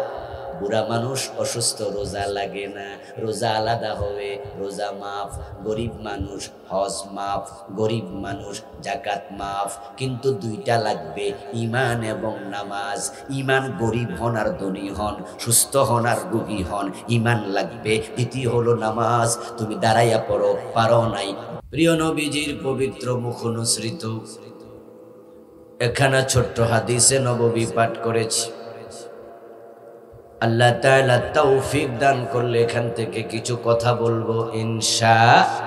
বুড়া মানুষ অসুস্থ, রোজা লাগে না, রোজা আলাদা হবে। রোজা মাফ, গরিব মানুষ হজ মাফ, গরিব মানুষ জাকাত মাফ। কিন্তু 2টা লাগবে, ঈমান এবং নামাজ। ঈমান গরিব হন আর ধনী হন, সুস্থ হন আর রোগী হন, ঈমান লাগবে। দ্বিতীয় হলো নামাজ। তুমি দাঁড়াইয়া পড়ো, পারো নাই। প্রিয় নবীজির পবিত্র মুখ অনুসৃত এখানে ছোট্ট হাদিসে নববী পাঠ করেছি। আল্লাহ তাআলা তৌফিক দান করলে এখান থেকে কিছু কথা বলবো ইনশাআল্লাহ।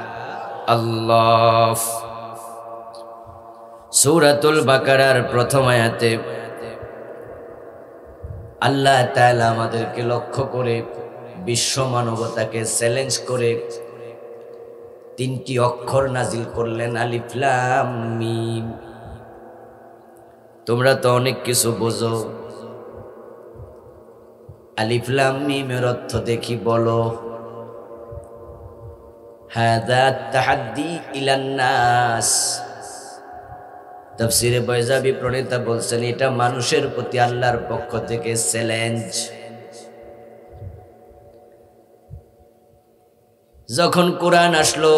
সূরাতুল বাকারার প্রথম আয়াতে আল্লাহ তাআলা আমাদেরকে লক্ষ্য করে বিশ্ব মানবতাকে চ্যালেঞ্জ করে তিনটি অক্ষর নাজিল করলেন, আলিফ লাম মিম। তোমরা তো অনেক কিছু বোঝো, আলিফ লাম মিমের অর্থ দেখি বলো। হাদা তাহাদ্দি ইলান নাস। তাফসীরে বাইজাবি প্রণেতা বলছেন এটা মানুষের প্রতি আল্লাহর পক্ষ থেকে চ্যালেঞ্জ। যখন কোরআন আসলো,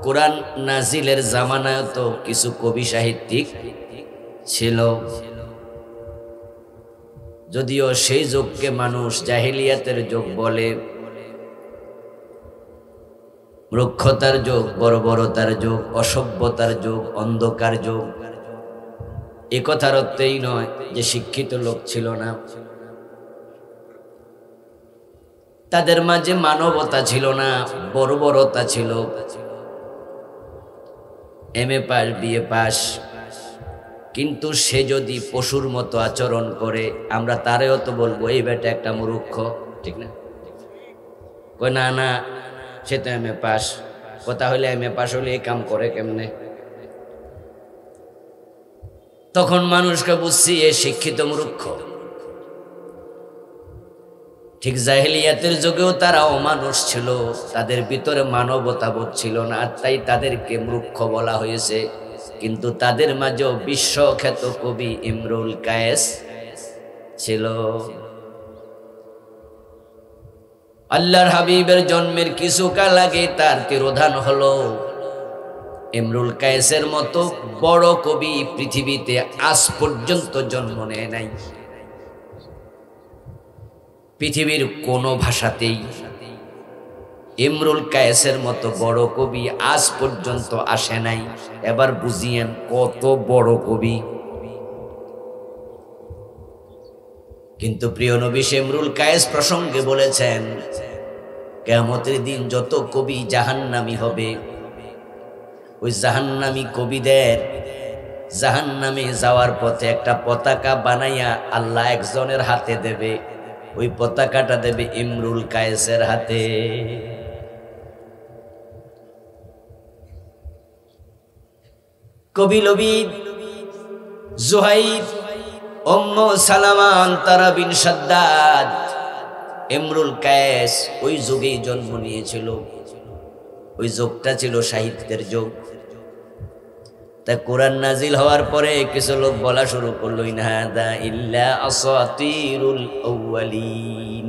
কোরআন নাজিলের জামানায় তো কিছু কবি সাহিত্যিক ছিল, যদিও সেই যুগকে মানুষ জাহিলিয়াতের যুগ বলে, মূর্খতার যুগ, বর্বরতার যুগ, অসভ্যতার যুগ, অন্ধকার যুগ। এ কথার অর্থই নয় যে শিক্ষিত লোক ছিল না, তাদের মাঝে মানবতা ছিল না, বর্বরতা ছিল। এমএ পাস, বিএ পাস, কিন্তু সে যদি পশুর মতো আচরণ করে আমরা তারেও তো বলবো এই বেটা একটা মূর্খ, ঠিক না? কই না না, সে তো এমএ পাস। কথা হলে এমএ পাস হলে এই কাম করে কেমনে? তখন মানুষকে বুঝছি এ শিক্ষিত মূর্খ। ঠিক জাহেলিয়াতের যুগেও তারা অমানুষ ছিল, তাদের ভিতরে মানবতা বোধ ছিল না, তাই তাদেরকে মূর্খ বলা হয়েছে। কিন্তু তাদের মাঝেও বিশ্বখ্যাত কবি ইমরুল কায়েস ছিল। আল্লাহর হাবিবের জন্মের কিছুকাল আগে তার তিরোধান হলো। ইমরুল কায়েসের মতো বড় কবি পৃথিবীতে আজ পর্যন্ত জন্ম নেয় নাই। পৃথিবীর কোনো ভাষাতেই ইমরুল কায়েসের মতো বড় কবি আজ পর্যন্ত আসে নাই। এবার বুঝিয়েন কত বড় কবি। কিন্তু প্রিয় নবী ইমরুল কায়েস প্রসঙ্গে বলেছেন, কিয়ামতের দিন যত কবি জাহান্নামী হবে, ওই জাহান্নামী কবিদের জাহান্নামে যাওয়ার পথে একটা পতাকা বানাইয়া আল্লাহ একজনের হাতে দেবে, ওই পতাকাটা দেবে ইমরুল কায়েসের হাতে। কবি লবিদ, জুহাইর, উম্মু সালামা, আনতারা বিন শাদ্দাদ, ইমরুল কায়েস ওই যুগেই জন্ম নিয়েছিল। ওই যুগটা ছিল সাহিত্যের যুগ। তা কোরআন নাজিল হওয়ার পরে কিছু লোক বলা শুরু করলো, ইন হাদা ইল্লা আসাতিরুল আউয়ালিন।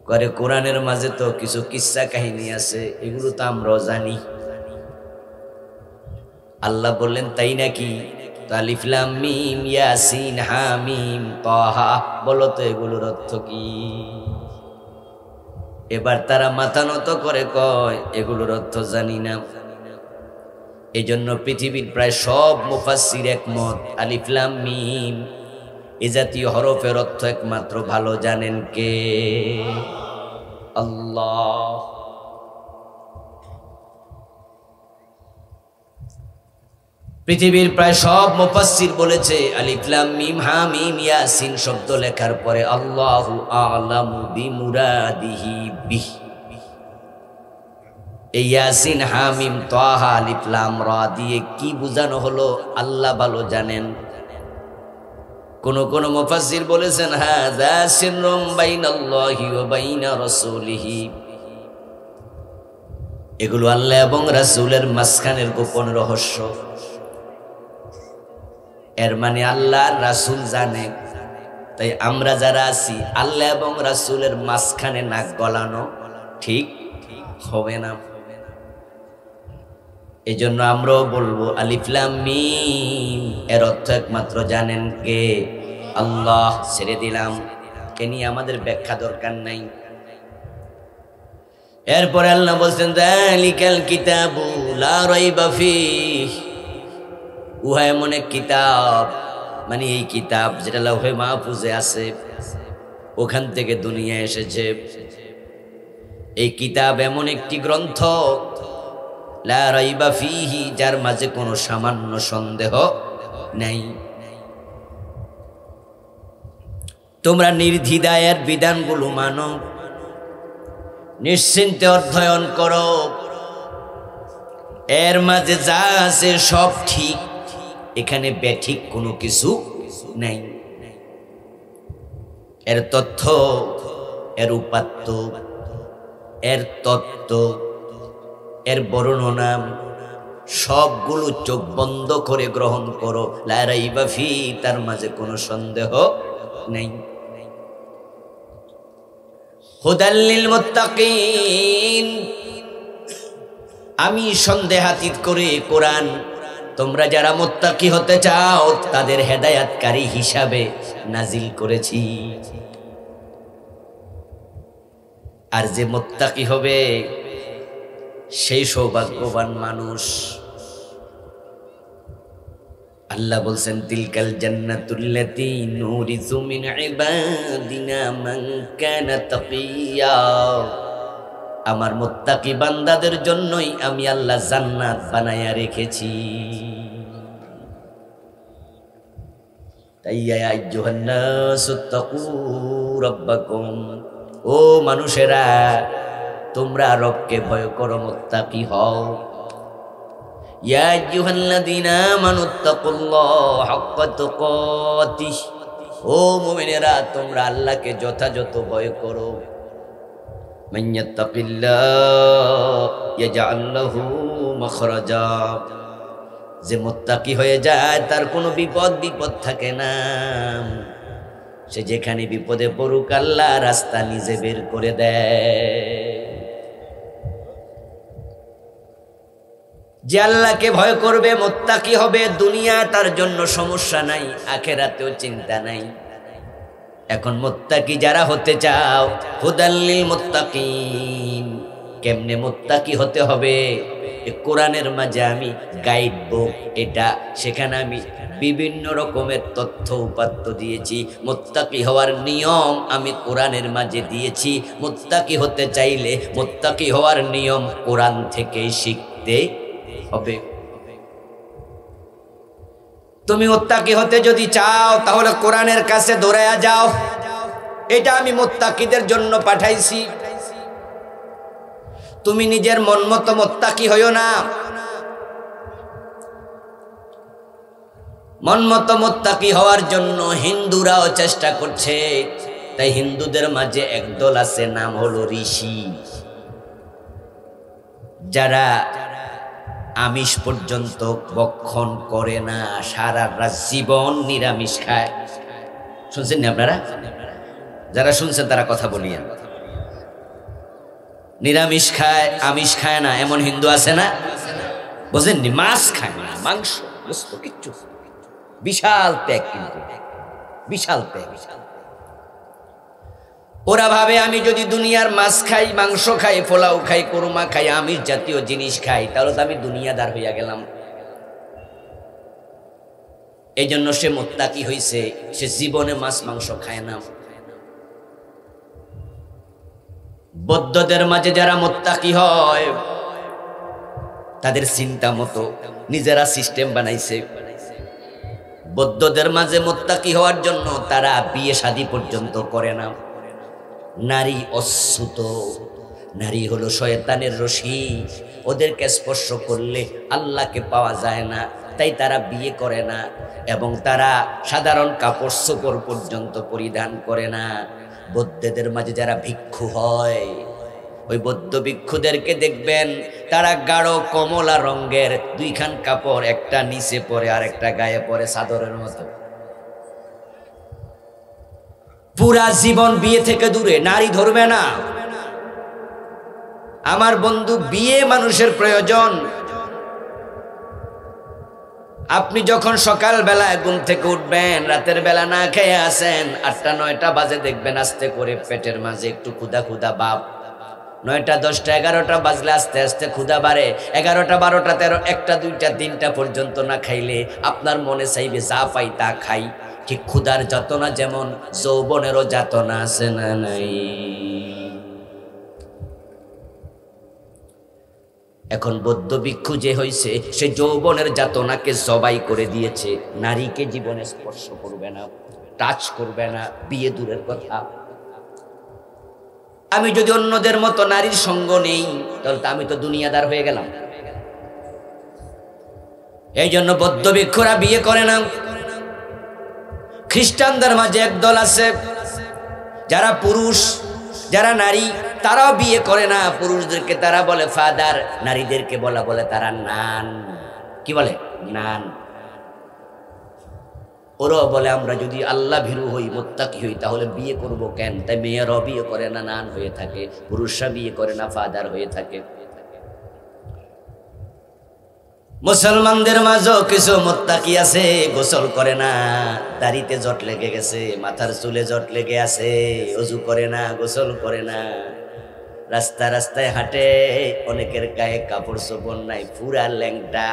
করে কোরআনের মাঝে তো কিছু কিস্সা কাহিনী আছে, এগুলো তো আমরাও জানি। আল্লাহ বললেন তাই নাকি? আলিফ লাম মিম ইয়াসিন হামিম তাহা, বলো তো এগুলোর অর্থ কি? এবার তারা মাথা নত করে কয় এগুলোর অর্থ জানি না। এই জন্য পৃথিবীর প্রায় সব মুফাসসির একমত, আলিফ লাম মিম এ জাতীয় হরফের অর্থ একমাত্র ভালো জানেন কে? আল্লাহ। পৃথিবীর প্রায় সব মুফাসসির বলেছে আলিফ লাম মিম হামিম ইয়াসিন শব্দ লেখার পরে আল্লাহু আ'লামু বিমুরাদিহি বিহি, এই ইয়াসিন হামিম তাহা আলিফ লাম রা দিয়ে কি বোঝানো হলো আল্লাহ ভালো জানেন। কোন কোন মুফাসসির বলেছেন হাযা সিররুম বাইনাল্লাহি ওয়া বাইনা রাসূলিহি, এগুলো আল্লাহ এবং রাসূলের মাঝখানের গোপন রহস্য। এর মানে আল্লাহ রাসূল জানে, তাই আমরা যারা আছি আল্লাহ এবং রাসূলের মাঝখানে নাক গলানো ঠিক হবে না। এই জন্য আমরাও বলবো আলিফ লাম মিম এর অর্থ একমাত্র জানেন কে? আল্লাহ। ছেড়ে দিলাম, এ নিয়ে আমাদের ব্যাখ্যা দরকার নাই। এরপরে আল্লাহ বলছেন যালিকাল কিতাবু লা রাইবা ফীহ, উহা এমন এক কিতাব, মানে এই কিতাব যেটা লাউহে মাহফুজে আছে, ওখান থেকে দুনিয়ায় এসেছে। এই কিতাব এমন একটি গ্রন্থ লা রাইবা ফীহি, যার মাঝে কোনো সামান্য সন্দেহ নাই। তোমরা নির্দ্বিধায় বিধানগুলো মানো, নিশ্চিন্তে অধ্যয়ন করো, এর মাঝে যা আছে সব ঠিক, এখানে ব্যাঠিক কোনো কিছু নাই। এর তথ্য, এর উপাত্ত, এর তত্ত্ব, এর বর্ণনা সবগুলো চোখ বন্ধ করে গ্রহণ করো। লা রাইবা ফী, তার মাঝে কোনো সন্দেহ নেই। হুদাল লিল মুত্তাকিন, আমি সন্দেহাতীত করে কোরআন তোমরা যারা মুত্তাকি হতে চাও তাদের হেদায়াতকারী হিসাবে নাজিল করেছি। আর যে মুত্তাকি হবে সেই সৌভাগ্যবান মানুষ। আল্লাহ বলছেন তিলকাল জান্নাতুল্লাতী নুরিসু মিন ইবাদিনা মান কানা তাকিয়া, আমার মুত্তাকি বান্দাদের জন্যই আমি আল্লাহ জান্নাত বানায়া রেখেছি। তাই ইয়া আইয়ুহান নাসু তাকু রাব্বাকুম, ও মানুষেরা তোমরা রবকে ভয় করো, মুত্তাকি হও। ইয়া আইয়ুহাল্লাযীনা আমানুত্তাকুল্লাহা হাক্কা তুকাতিহ, ও মুমিনেরা তোমরা আল্লাহকে যথাযথ ভয় করো। মান ইয়াত্তাকিল্লাহ ইয়াজআল লাহু মাখরাজা, যে মুত্তাকি হয়ে যায় তার কোনো বিপদ থাকে না। সে যেখানে বিপদে পড়ুক আল্লাহ রাস্তা নিজে বের করে দেয়। যে আল্লাহকে ভয় করবে, মুত্তাকি হবে, দুনিয়া তার জন্য সমস্যা নাই, আখিরাতেও চিন্তা নাই। এখন মুত্তাকি যারা হতে চাও, হুদাল লিল মুত্তাকিন, কেমনে মুত্তাকি হতে হবে কোরআনের মাঝে আমি গাইড বুক, এটা সেখানে আমি বিভিন্ন রকমের তথ্য উপাত্ত দিয়েছি। মুত্তাকি হওয়ার নিয়ম আমি কোরআনের মাঝে দিয়েছি। মুত্তাকি হতে চাইলে মুত্তাকি হওয়ার নিয়ম কোরআন থেকে শিখতে হবে। তুমি মুত্তাকি হতে যদি চাও তাহলে কোরআনের কাছে দৌড়ায়া যাও, এটা আমি মুত্তাকিদের জন্য পাঠাইছি। তুমি নিজের মন মতো মুত্তাকি হইও না। মন মতো মুত্তাকি হওয়ার জন্য হিন্দুরাও চেষ্টা করছে। তাই হিন্দুদের মাঝে একদল আছে, নাম হলো ঋষি, যারা আমিষ পর্যন্ত ভক্ষণ করে না, সারা রাত জীবন নিরামিষ খায়। শুনছেন না আপনারা? যারা শুনছেন তারা কথা বলিয়েন। নিরামিষ খায়, আমিষ খায় না, এমন হিন্দু আছে না? বুঝেননি? মাছ খায় না, মাংস, কিচ্ছু। বিশাল ত্যাগ, কিন্তু বিশাল ত্যাগ। ওরা ভাবে আমি যদি দুনিয়ার মাছ খাই, মাংস খাই, পোলাও খাই, কোরমা খাই, আমিষ জাতীয় জিনিস খাই, তাহলে তো আমি দুনিয়াদার হইয়া গেলাম। এই জন্য সে মুত্তাকি হইছে, সে জীবনে মাছ মাংস খায় না। বৌদ্ধদের মাঝে যারা মুত্তাকি হয় তাদের চিন্তা মতো নিজেরা সিস্টেম বানাইছে। বৌদ্ধদের মাঝে মুত্তাকি হওয়ার জন্য তারা বিয়ে শাদী পর্যন্ত করে না। নারী অচ্যুত, নারী হলো শয়তানের রশি, ওদেরকে স্পর্শ করলে আল্লাহকে পাওয়া যায় না, তাই তারা বিয়ে করে না। এবং তারা সাধারণ কাপড় চোপড় পর্যন্ত পরিধান করে না। বৌদ্ধদের মাঝে যারা ভিক্ষু হয়, ওই বৌদ্ধ ভিক্ষুদেরকে দেখবেন তারা গাঢ় কমলা রঙের দুইখান কাপড়, একটা নিচে পরে আর একটা গায়ে পরে চাদরের মতো। পুরা জীবন বিয়ে থেকে দূরে, নারী ধরবে না। আমার বন্ধু, বিয়ে মানুষের প্রয়োজন। আপনি যখন সকাল বেলায় ঘুম থেকে উঠবেন, রাতের বেলা না খেয়ে আসেন, 8টা 9টা বাজে দেখবেন আস্তে করে পেটের মাঝে একটু ক্ষুধা ক্ষুধা ভাব। 9টা 10টা 11টা বাজলে আস্তে আস্তে ক্ষুধা বাড়ে। 11টা 12টা 13 1টা 2টা 3টা পর্যন্ত না খাইলে আপনার মনে চাইবে যা পাই তা খাই। ঠিক ক্ষুধার যাতনা যেমন, যৌবনেরও যাতনা আছে না নাই? এখন বৌদ্ধ ভিক্ষু যে হয়েছে সে যৌবনের যাতনাকে জবাই করে দিয়েছে, নারীকে জীবনে স্পর্শ করবে না, টাচ করবে না, বিয়ে দূরের কথা। আমি যদি অন্যদের মতো নারীর সঙ্গ নেই তাহলে তো আমি তো দুনিয়াদার হয়ে গেলাম। এই জন্য বৌদ্ধ ভিক্ষুরা বিয়ে করে না। খ্রিস্টানদের মাঝে একদল আছে যারা পুরুষ, যারা নারী, তারাও বিয়ে করে না। পুরুষদেরকে তারা বলে ফাদার, নারীদেরকে বলে তারা নান। কি বলে? নান। ওরাও বলে আমরা যদি আল্লাহ ভীরু হই, মুত্তাকি হই, তাহলে বিয়ে করব কেন? তাই মেয়েরাও বিয়ে করে না, নান হয়ে থাকে। পুরুষরা বিয়ে করে না, ফাদার হয়ে থাকে। মুসলমানদের মাঝেও কিছু মুত্তাকি আছে, গোসল করে না, দাড়িতে জট লেগে গেছে, মাথার চুলে জট লেগে আছে, ওযু করে না, গোসল করে না, রাস্তায় হাঁটে, অনেকের গায়ে কাপড় চোপড় নাই, পুরা ল্যাংটা।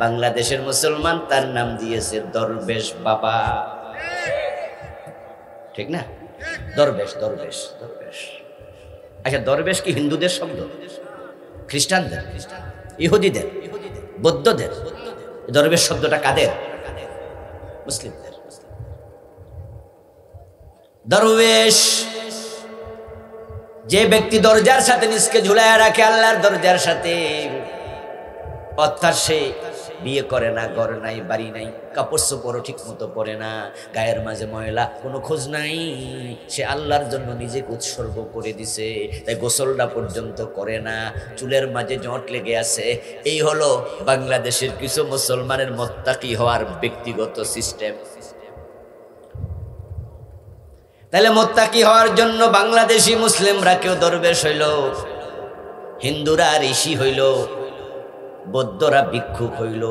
বাংলাদেশের মুসলমান তার নাম দিয়েছে দরবেশ বাবা। ঠিক না? দরবেশ দরবেশ দরবেশ। আচ্ছা, দরবেশ কি হিন্দুদের শব্দ? খ্রিস্টানদের, ইহুদিদের, বৌদ্ধদের? দরবেশ শব্দটা কাদের? মুসলিমদের। দরবেশ যে ব্যক্তি দরজার সাথে নিজকে ঝুলায় রাখে আল্লাহর দরজার সাথে, অর্থাৎ সে বিয়ে করে না, ঘর নাই, বাড়ি নাই, কাপড় চোপড়ও ঠিক মতো পরে না, গায়ের মাঝে ময়লা, কোনো খোঁজ নাই, সে আল্লাহর জন্য নিজেকে উৎসর্গ করে দিছে, তাই গোসলটা পর্যন্ত করে না, চুলের মাঝে জট লেগে আছে। এই হলো বাংলাদেশের কিছু মুসলমানের মুত্তাকি হওয়ার ব্যক্তিগত সিস্টেম। তাহলে মুত্তাকি হওয়ার জন্য বাংলাদেশি মুসলিমরা কেউ দরবেশ হইল, হিন্দুরা ঋষি হইল, বৌদ্ধরা ভিক্ষুক হইল,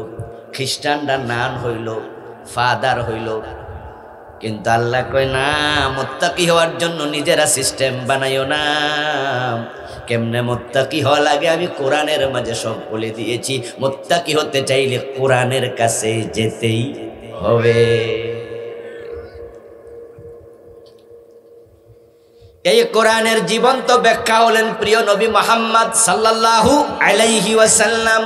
খ্রিস্টানরা নান হইল, ফাদার হইল। কিন্তু আল্লাহ কয় না, মুত্তাকি হওয়ার জন্য নিজেরা সিস্টেম বানাইও না। কেমনে মুত্তাকি হওয়া লাগে আমি কোরআনের মাঝে সব বলে দিয়েছি। মুত্তাকি হতে চাইলে কোরআনের কাছে যেতেই হবে। এই কোরআনের জীবন্ত ব্যাখ্যা হলেন প্রিয় নবী মুহাম্মদ সাল্লাল্লাহু আলাইহি ওয়াসাল্লাম।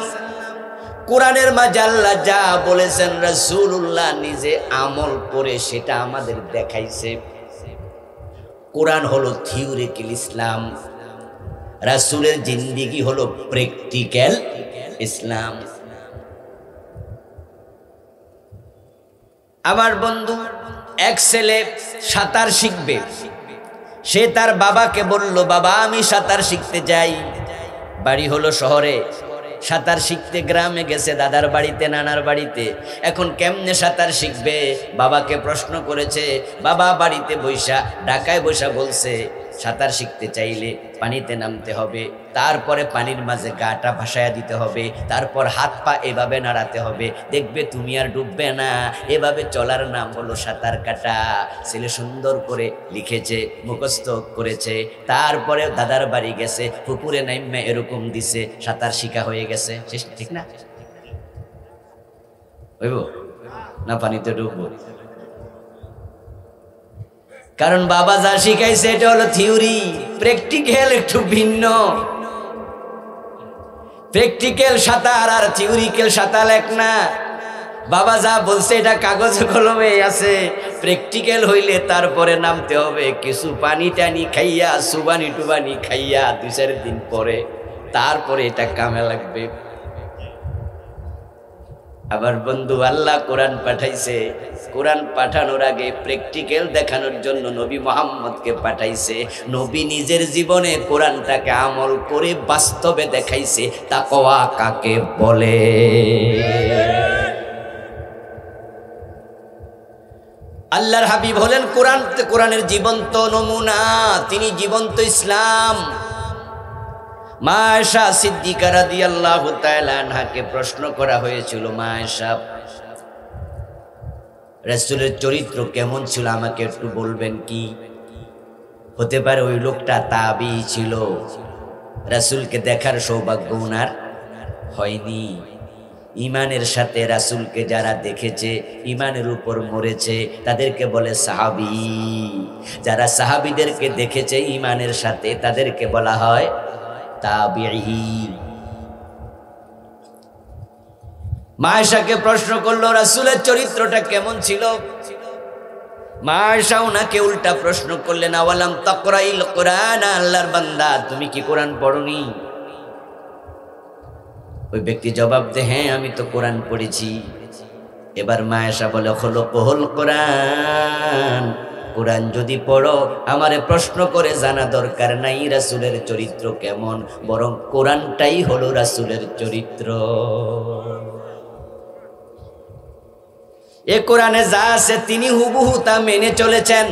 কোরআনের মাঝে আল্লাহ যা বলেছেন রাসূলুল্লাহ নিজে আমল করে সেটা আমাদের দেখাইছে। কোরআন হলো থিওরিক্যাল ইসলাম, রাসূলের জিন্দেগি হলো প্র্যাকটিক্যাল ইসলাম। আমার বন্ধু এক ছেলে সাঁতার শিখবে, সে তার বাবাকে বলল, বাবা আমি সাঁতার শিখতে যাই। বাড়ি হলো শহরে, সাঁতার শিখতে গ্রামে গেছে, দাদার বাড়িতে, নানার বাড়িতে। এখন কেমনে সাঁতার শিখবে? বাবাকে প্রশ্ন করেছে। বাবা বাড়িতে বৈশা, ঢাকায় বৈশা বলছে সাঁতার শিখতে চাইলে পানিতে নামতে হবে, তারপরে পানির মাঝে গাটা ভাসায়া দিতে হবে, তারপর হাত পা এভাবে নাড়াতে হবে, দেখবে তুমি আর ডুববে না। এভাবে চলার নাম হলো সাঁতার কাটা। ছেলে সুন্দর করে লিখেছে, মুখস্থ করেছে, তারপরে দাদার বাড়ি গেছে, পুকুরে নাইমা এরকম দিছে, সাঁতার শিখা হয়ে গেছে। ঠিক না? হইব না পানিতে ডুববো? কারণ বাবা যা শিখাইছে এটা হলো থিওরি, প্র্যাকটিক্যাল একটু ভিন্ন। প্র্যাকটিক্যাল সাঁতার আর থিওরিক্যাল সাঁতার এক না। বাবা যা বলছে এটা কাগজে কলমে আছে। প্র্যাকটিক্যাল হইলে তারপরে নামতে হবে কিছু পানি টানি খাইয়া, সুবানি টুবানি খাইয়া 2-4 দিন পরে, তারপরে এটা কামে লাগবে। আবার বন্ধু আল্লাহ কোরআন পাঠাইছে, কোরআন পাঠানোর আগে প্র্যাকটিক্যাল দেখানোর জন্য নবী মুহাম্মদকে পাঠাইছে। নবী নিজের জীবনে কোরআনটাকে আমল করে বাস্তবে দেখাইছে তাকওয়া কাকে বলে। আল্লাহর হাবিব হলেন কোরআনের জীবন্ত নমুনা, তিনি জীবন্ত ইসলাম। মা আয়েশা সিদ্দিকা রাদিয়াল্লাহু তাআলা আনহাকে প্রশ্ন করা হয়েছিল, মা আয়েশা রাসূলের চরিত্র কেমন ছিল আমাকে একটু বলবেন কি? হতে পারে ওই লোকটা তাবিঈ ছিল, রাসূলকে দেখার সৌভাগ্য উনার হয়নি। ইমানের সাথে রাসূলকে যারা দেখেছে, ইমানের উপর মরেছে, তাদেরকে বলে সাহাবী। যারা সাহাবীদেরকে দেখেছে ইমানের সাথে, তাদেরকে বলা হয় তাবিঈ। মা আয়েশাকে প্রশ্ন করলো রাসূলের চরিত্রটা কেমন ছিল। মা আয়েশা ওনাকে উল্টা প্রশ্ন করলেন, আওয়ালাম তাকরাইল কোরআন, আল্লাহর বান্দা তুমি কি কোরআন পড়নি? ওই ব্যক্তি জবাব দেয়, হ্যাঁ আমি তো কোরআন পড়েছি। এবার মা আয়েশা বলে, খুলুকুল কোরআন, কোরআন যদি পড়ো আমারে প্রশ্ন করে জানা দরকার নাই রাসূলের চরিত্র কেমন, বরং কোরআনটাই হলো রাসূলের চরিত্র। এ কোরআনে যা আছে তিনি হুবহু তা মেনে চলেছেন।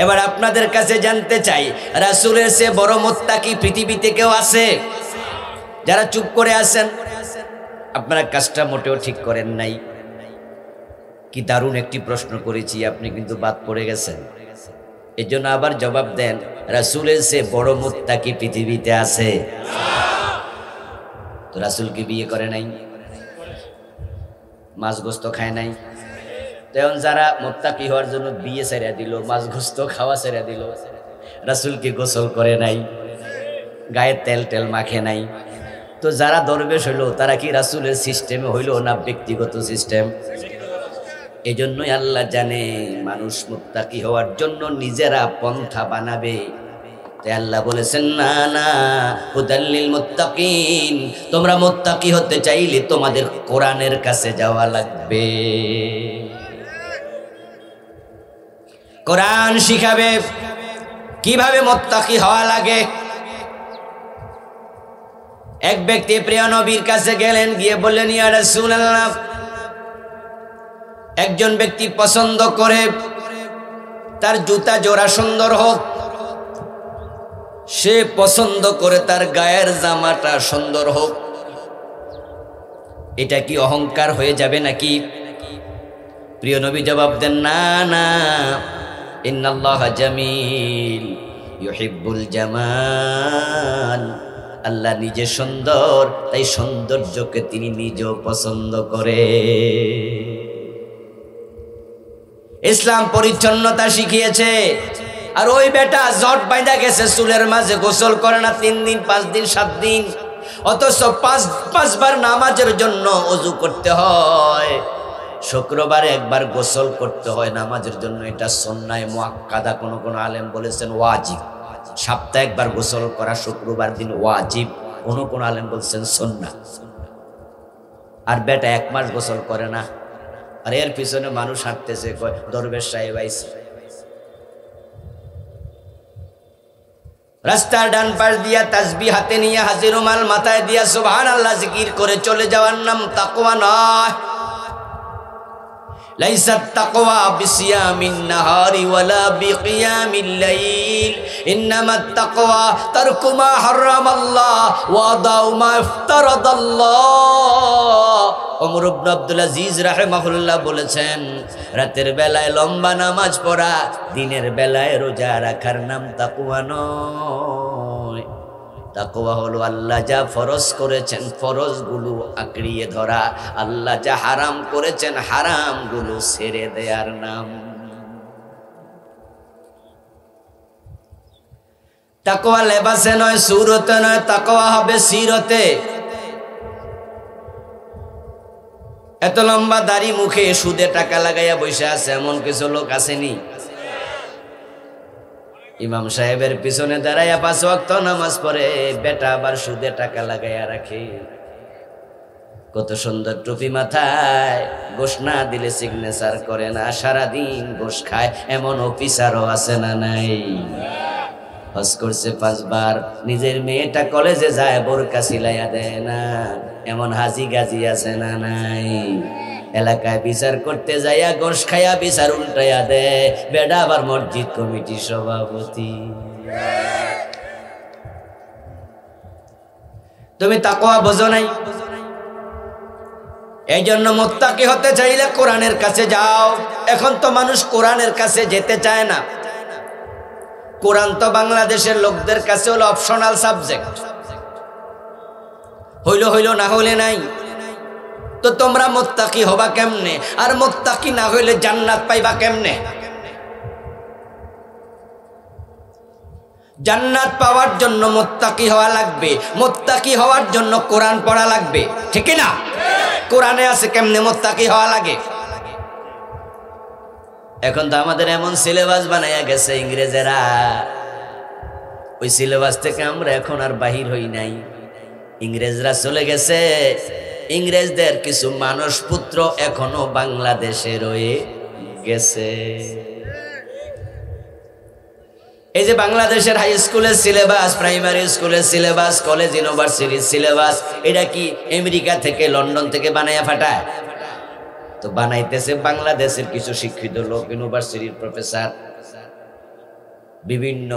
এবার আপনাদের কাছে জানতে চাই, রাসূলের চেয়ে বড় মুত্তাকি পৃথিবীতে কেউ আছে? যারা চুপ করে আছেন, আপনারা কাজটা মোটেও ঠিক করেন নাই। কি দারুণ একটি প্রশ্ন করেছি, আপনি কিন্তু বাদ পড়ে গেছেন। এর জন্য আবার জবাব দেন, রাসূলের চেয়ে বড় মুত্তাকি পৃথিবীতে আছে? তো রাসূল কি বিয়ে করে নাই? মাছ গোস্ত খায় নাই? তখন যারা মুত্তাকি হওয়ার জন্য বিয়ে ছেড়ে দিল, মাছ গোস্ত খাওয়া ছেড়ে দিল, রাসূল কি গোসল করে নাই? গায়ে তেল টেল মাখে নাই? তো যারা দরবেশ হইল তারা কি রাসূলের সিস্টেমে হইল না ব্যক্তিগত সিস্টেম? এই জন্যই আল্লাহ জানে মানুষ মুত্তাকি হওয়ার জন্য নিজেরা পন্থা বানাবে। তাই আল্লাহ বলেছেন, না না, হুদাল্লিল মুত্তাকিন, তোমরা মুত্তাকি হতে চাইলে তোমাদের কোরআনের কাছে যাওয়া লাগবে। কোরআন শিখাবে কিভাবে মুত্তাকি হওয়া লাগে। এক ব্যক্তি প্রিয় নবীর কাছে গেলেন, গিয়ে বললেন, ইয়া রাসূলুল্লাহ, একজন ব্যক্তি পছন্দ করে তার জুতা জোড়া সুন্দর হোক, সে পছন্দ করে তার গায়ের জামাটা সুন্দর হোক, এটা কি অহংকার হয়ে যাবে নাকি? প্রিয় নবী জবাব দেন, না না, ইন্নাল্লাহা জামিল ইউহিব্বুল জামাল, আল্লাহ নিজে সুন্দর, তাই সৌন্দর্যকে তিনি নিজেও পছন্দ করে। ইসলাম পরিচ্ছন্নতা শিখিয়েছে। আর ওই বেটা জট বাইন্দা গেছে চুলের মাঝে, গোসল করে না 3 দিন 5 দিন 7 দিন, অথচ 5 বার নামাজের জন্য ওযু করতে হয়, শুক্রবারে একবার গোসল করতে হয় নামাজের জন্য। এটা সুন্নায়ে মুআক্কাদা, কোন কোন আলেম বলেছেন ওয়াজিব। সপ্তাহে একবার গোসল করা শুক্রবার দিন ওয়াজিব, কোন কোন আলেম বলছেন সুন্নাহ। আর বেটা 1 মাস গোসল করে না, আর এর পিছনে মানুষ হাঁটতেছে, কয় দরবেশ সাহেব আইছে। রাস্তার ডান পাশ দিয়া তাসবিহ হাতে নিয়ে, হাজির রুমাল মাথায় দিয়া সুবহানাল্লাহ জিকির করে চলে যাওয়ার নাম তাকওয়া নয়। লাইসাত তাকওয়া বিসিয়ামিন নাহারি ওয়ালা বিকিয়ামিল লাইল, ইন্নামাত তাকওয়া তারকু মা হারামাল্লাহ ওয়া দাউ মা ইফতারাদাল্লাহ। ওমর ইবনে আব্দুল আজিজ রাহিমাহুল্লাহ বলেছেন, রাতের বেলায় লম্বা নামাজ পড়া, দিনের বেলায় রোজা রাখার নাম তাকওয়া নয়। তাকওয়া হলো আল্লাহ যা ফরজ করেছেন ফরজগুলো আঁকড়িয়ে ধরা, আল্লাহ যা হারাম করেছেন হারামগুলো ছেড়ে দেওয়ার নাম। তাকওয়া লেবাসে নয়, সুরতে নয়, তাকওয়া হবে সিরতে। এত লম্বা দাড়ি, মুখে সুদে টাকা লাগাইয়া বসে আছে এমন কিছু লোক আসেনি? ইমাম সাহেবের পিছনে দাঁড়াইয়া 5 ওয়াক্ত নামাজ পড়ে, বেটা আবার সুদে টাকা লাগাইয়া রাখে। কত সুন্দর টুপি মাথায়, ঘোষ না দিলে সিগনেচার করে না, সারাদিন ঘোষ খায়, এমন অফিসারও আছে না নাই? হজ করছে 5 বার, নিজের মেয়েটা কলেজে যায় বোরকা সিলাইয়া দেয় না, এমন হাজি গাজি আছে না নাই? এলাকায় বিচার করতে যাইয়া ঘোষ খাইয়া বিচার উল্টাইয়া দেয়, বেডা আবার মসজিদ কমিটির সভাপতি। তুমি তাকওয়া বোঝো নাই। এই জন্য মুত্তাকি হতে চাইলে কোরআনের কাছে যাও। এখন তো মানুষ কোরআনের কাছে যেতে চায় না। কোরআন তো বাংলাদেশের লোকদের কাছে হলো অপশনাল সাবজেক্ট, হইল হইল না হইলে নাই। তো তোমরা মুত্তাকি হবা কেমনে? আর মুত্তাকি না হইলে জান্নাত পাইবা কেমনে? জান্নাত পাওয়ার জন্য মুত্তাকি হওয়া লাগবে, মুত্তাকি হওয়ার জন্য কোরআন পড়া লাগবে, ঠিক না? কোরআনে আছে কেমনে মুত্তাকি হওয়া লাগে। এখন তো আমাদের এমন সিলেবাস বানাইয়া গেছে ইংরেজেরা, ওই সিলেবাস থেকে আমরা এখন আর বাহির হই নাই। ইংরেজরা চলে গেছে, ইংরেজদের কিছু মানুষ পুত্র এখনো বাংলাদেশে রয়ে গেছে। এই যে বাংলাদেশের হাই স্কুলের সিলেবাস, প্রাইমারি স্কুলের সিলেবাস, কলেজ ইউনিভার্সিটির সিলেবাস, এটা কি আমেরিকা থেকে লন্ডন থেকে বানাইয়া ফাটায়? তো বানাইতেছে বাংলাদেশের কিছু শিক্ষিত লোক, ইউনিভার্সিটির প্রফেসর, বিভিন্ন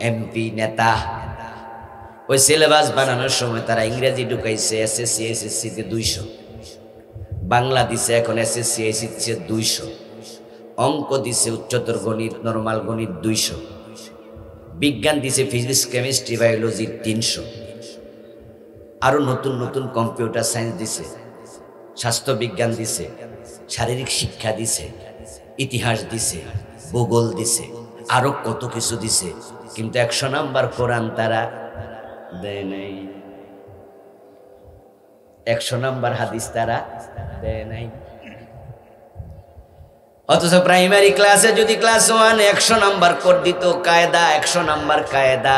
এমপি নেতা। ওই সিলেবাস বানানোর সময় তারা ইংরেজি ঢুকাইছে এসএসসি এসএসসি তে 200, বাংলা দিছে এখন এসএসসি এসএসসি 200, অঙ্ক দিছে উচ্চতর গণিত নরমাল গণিত 200, বিজ্ঞান দিছে ফিজিক্স কেমিস্ট্রি বায়োলজি 300, আরো নতুন নতুন কম্পিউটার সায়েন্স দিছে, স্বাস্থ্য বিজ্ঞান দিছে, শারীরিক শিক্ষা দিছে, ইতিহাস দিছে, ভূগোল দিছে, আরো কত কিছু দিছে। কিন্তু 100 নাম্বার কোরআন তারা দেয় নাই, 100 নাম্বার হাদিস তারা দেয় নাই। অথচ প্রাইমারি ক্লাসে যদি ক্লাস 1 100 নাম্বার করে দিত কায়দা, 100 নাম্বার কায়দা,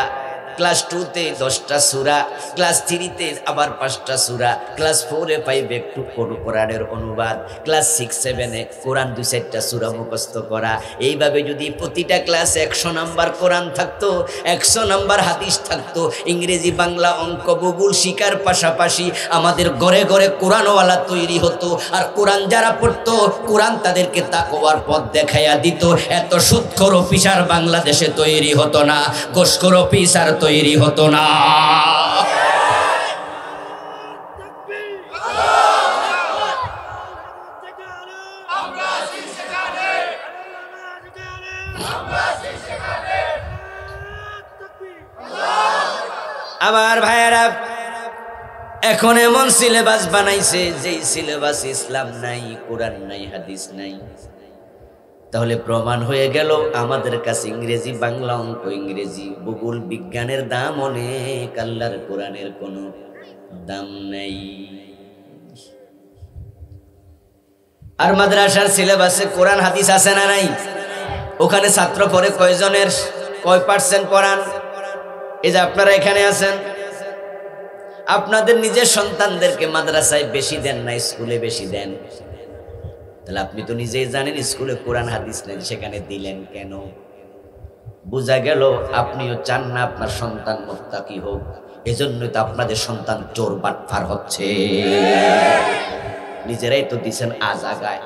ক্লাস 2-তে 10টা সূরা, ক্লাস 3-তে আবার 5টা সূরা, ক্লাস 4-এ পাইবে একটু কোরআনের অনুবাদ, ক্লাস 6-7-এ কোরআন 2-4টা সূরা মুখস্থ করা। এইভাবে যদি প্রতিটা ক্লাসে 100 নাম্বার কোরআন থাকতো, 100 নাম্বার হাদিস থাকতো, ইংরেজি বাংলা অঙ্ক ভূগোল শিকার পাশাপাশি আমাদের ঘরে ঘরে কোরআনওয়ালা তৈরি হতো। আর কোরআন যারা পড়তো, কোরআন তাদেরকে তাকওয়ার পথ দেখাইয়া দিত। এত সুদখোর অফিসার বাংলাদেশে তৈরি হতো না, ঘুষখোর অফিসার তৈরি হতো না। আমার ভাইয়েরা, এখন এমন সিলেবাস বানাইছে যেই সিলেবাস ইসলাম নাই, কোরআন নাই, হাদিস নাই। তাহলে প্রমাণ হয়ে গেল আমাদের কাছে ইংরেজি বাংলা অঙ্ক ইংরেজি ভূগোল বিজ্ঞানের দাম অনেক, আল্লাহর কোরআনের কোনো দাম নাই। আর মাদ্রাসার সিলেবাসে কোরআন হাদিস আছে না নাই? ওখানে ছাত্র পড়ে কয়জনের, কয় পার্সেন্ট পড়ান? এই যে আপনারা এখানে আছেন, আপনাদের নিজের সন্তানদেরকে মাদ্রাসায় বেশি দেন না, স্কুলে বেশি দেন। তাহলে আপনি তো নিজেই জানেন স্কুলে কোরআন হাদিস নেই, সেখানে দিলেন কেন? বোঝা গেল আপনিও চান না আপনার সন্তান মুত্তাকি হোক, এজন্যই তো আপনাদের সন্তান চোর বাটপার হচ্ছে। নিজেরাই তো দিছেন আজাগায়।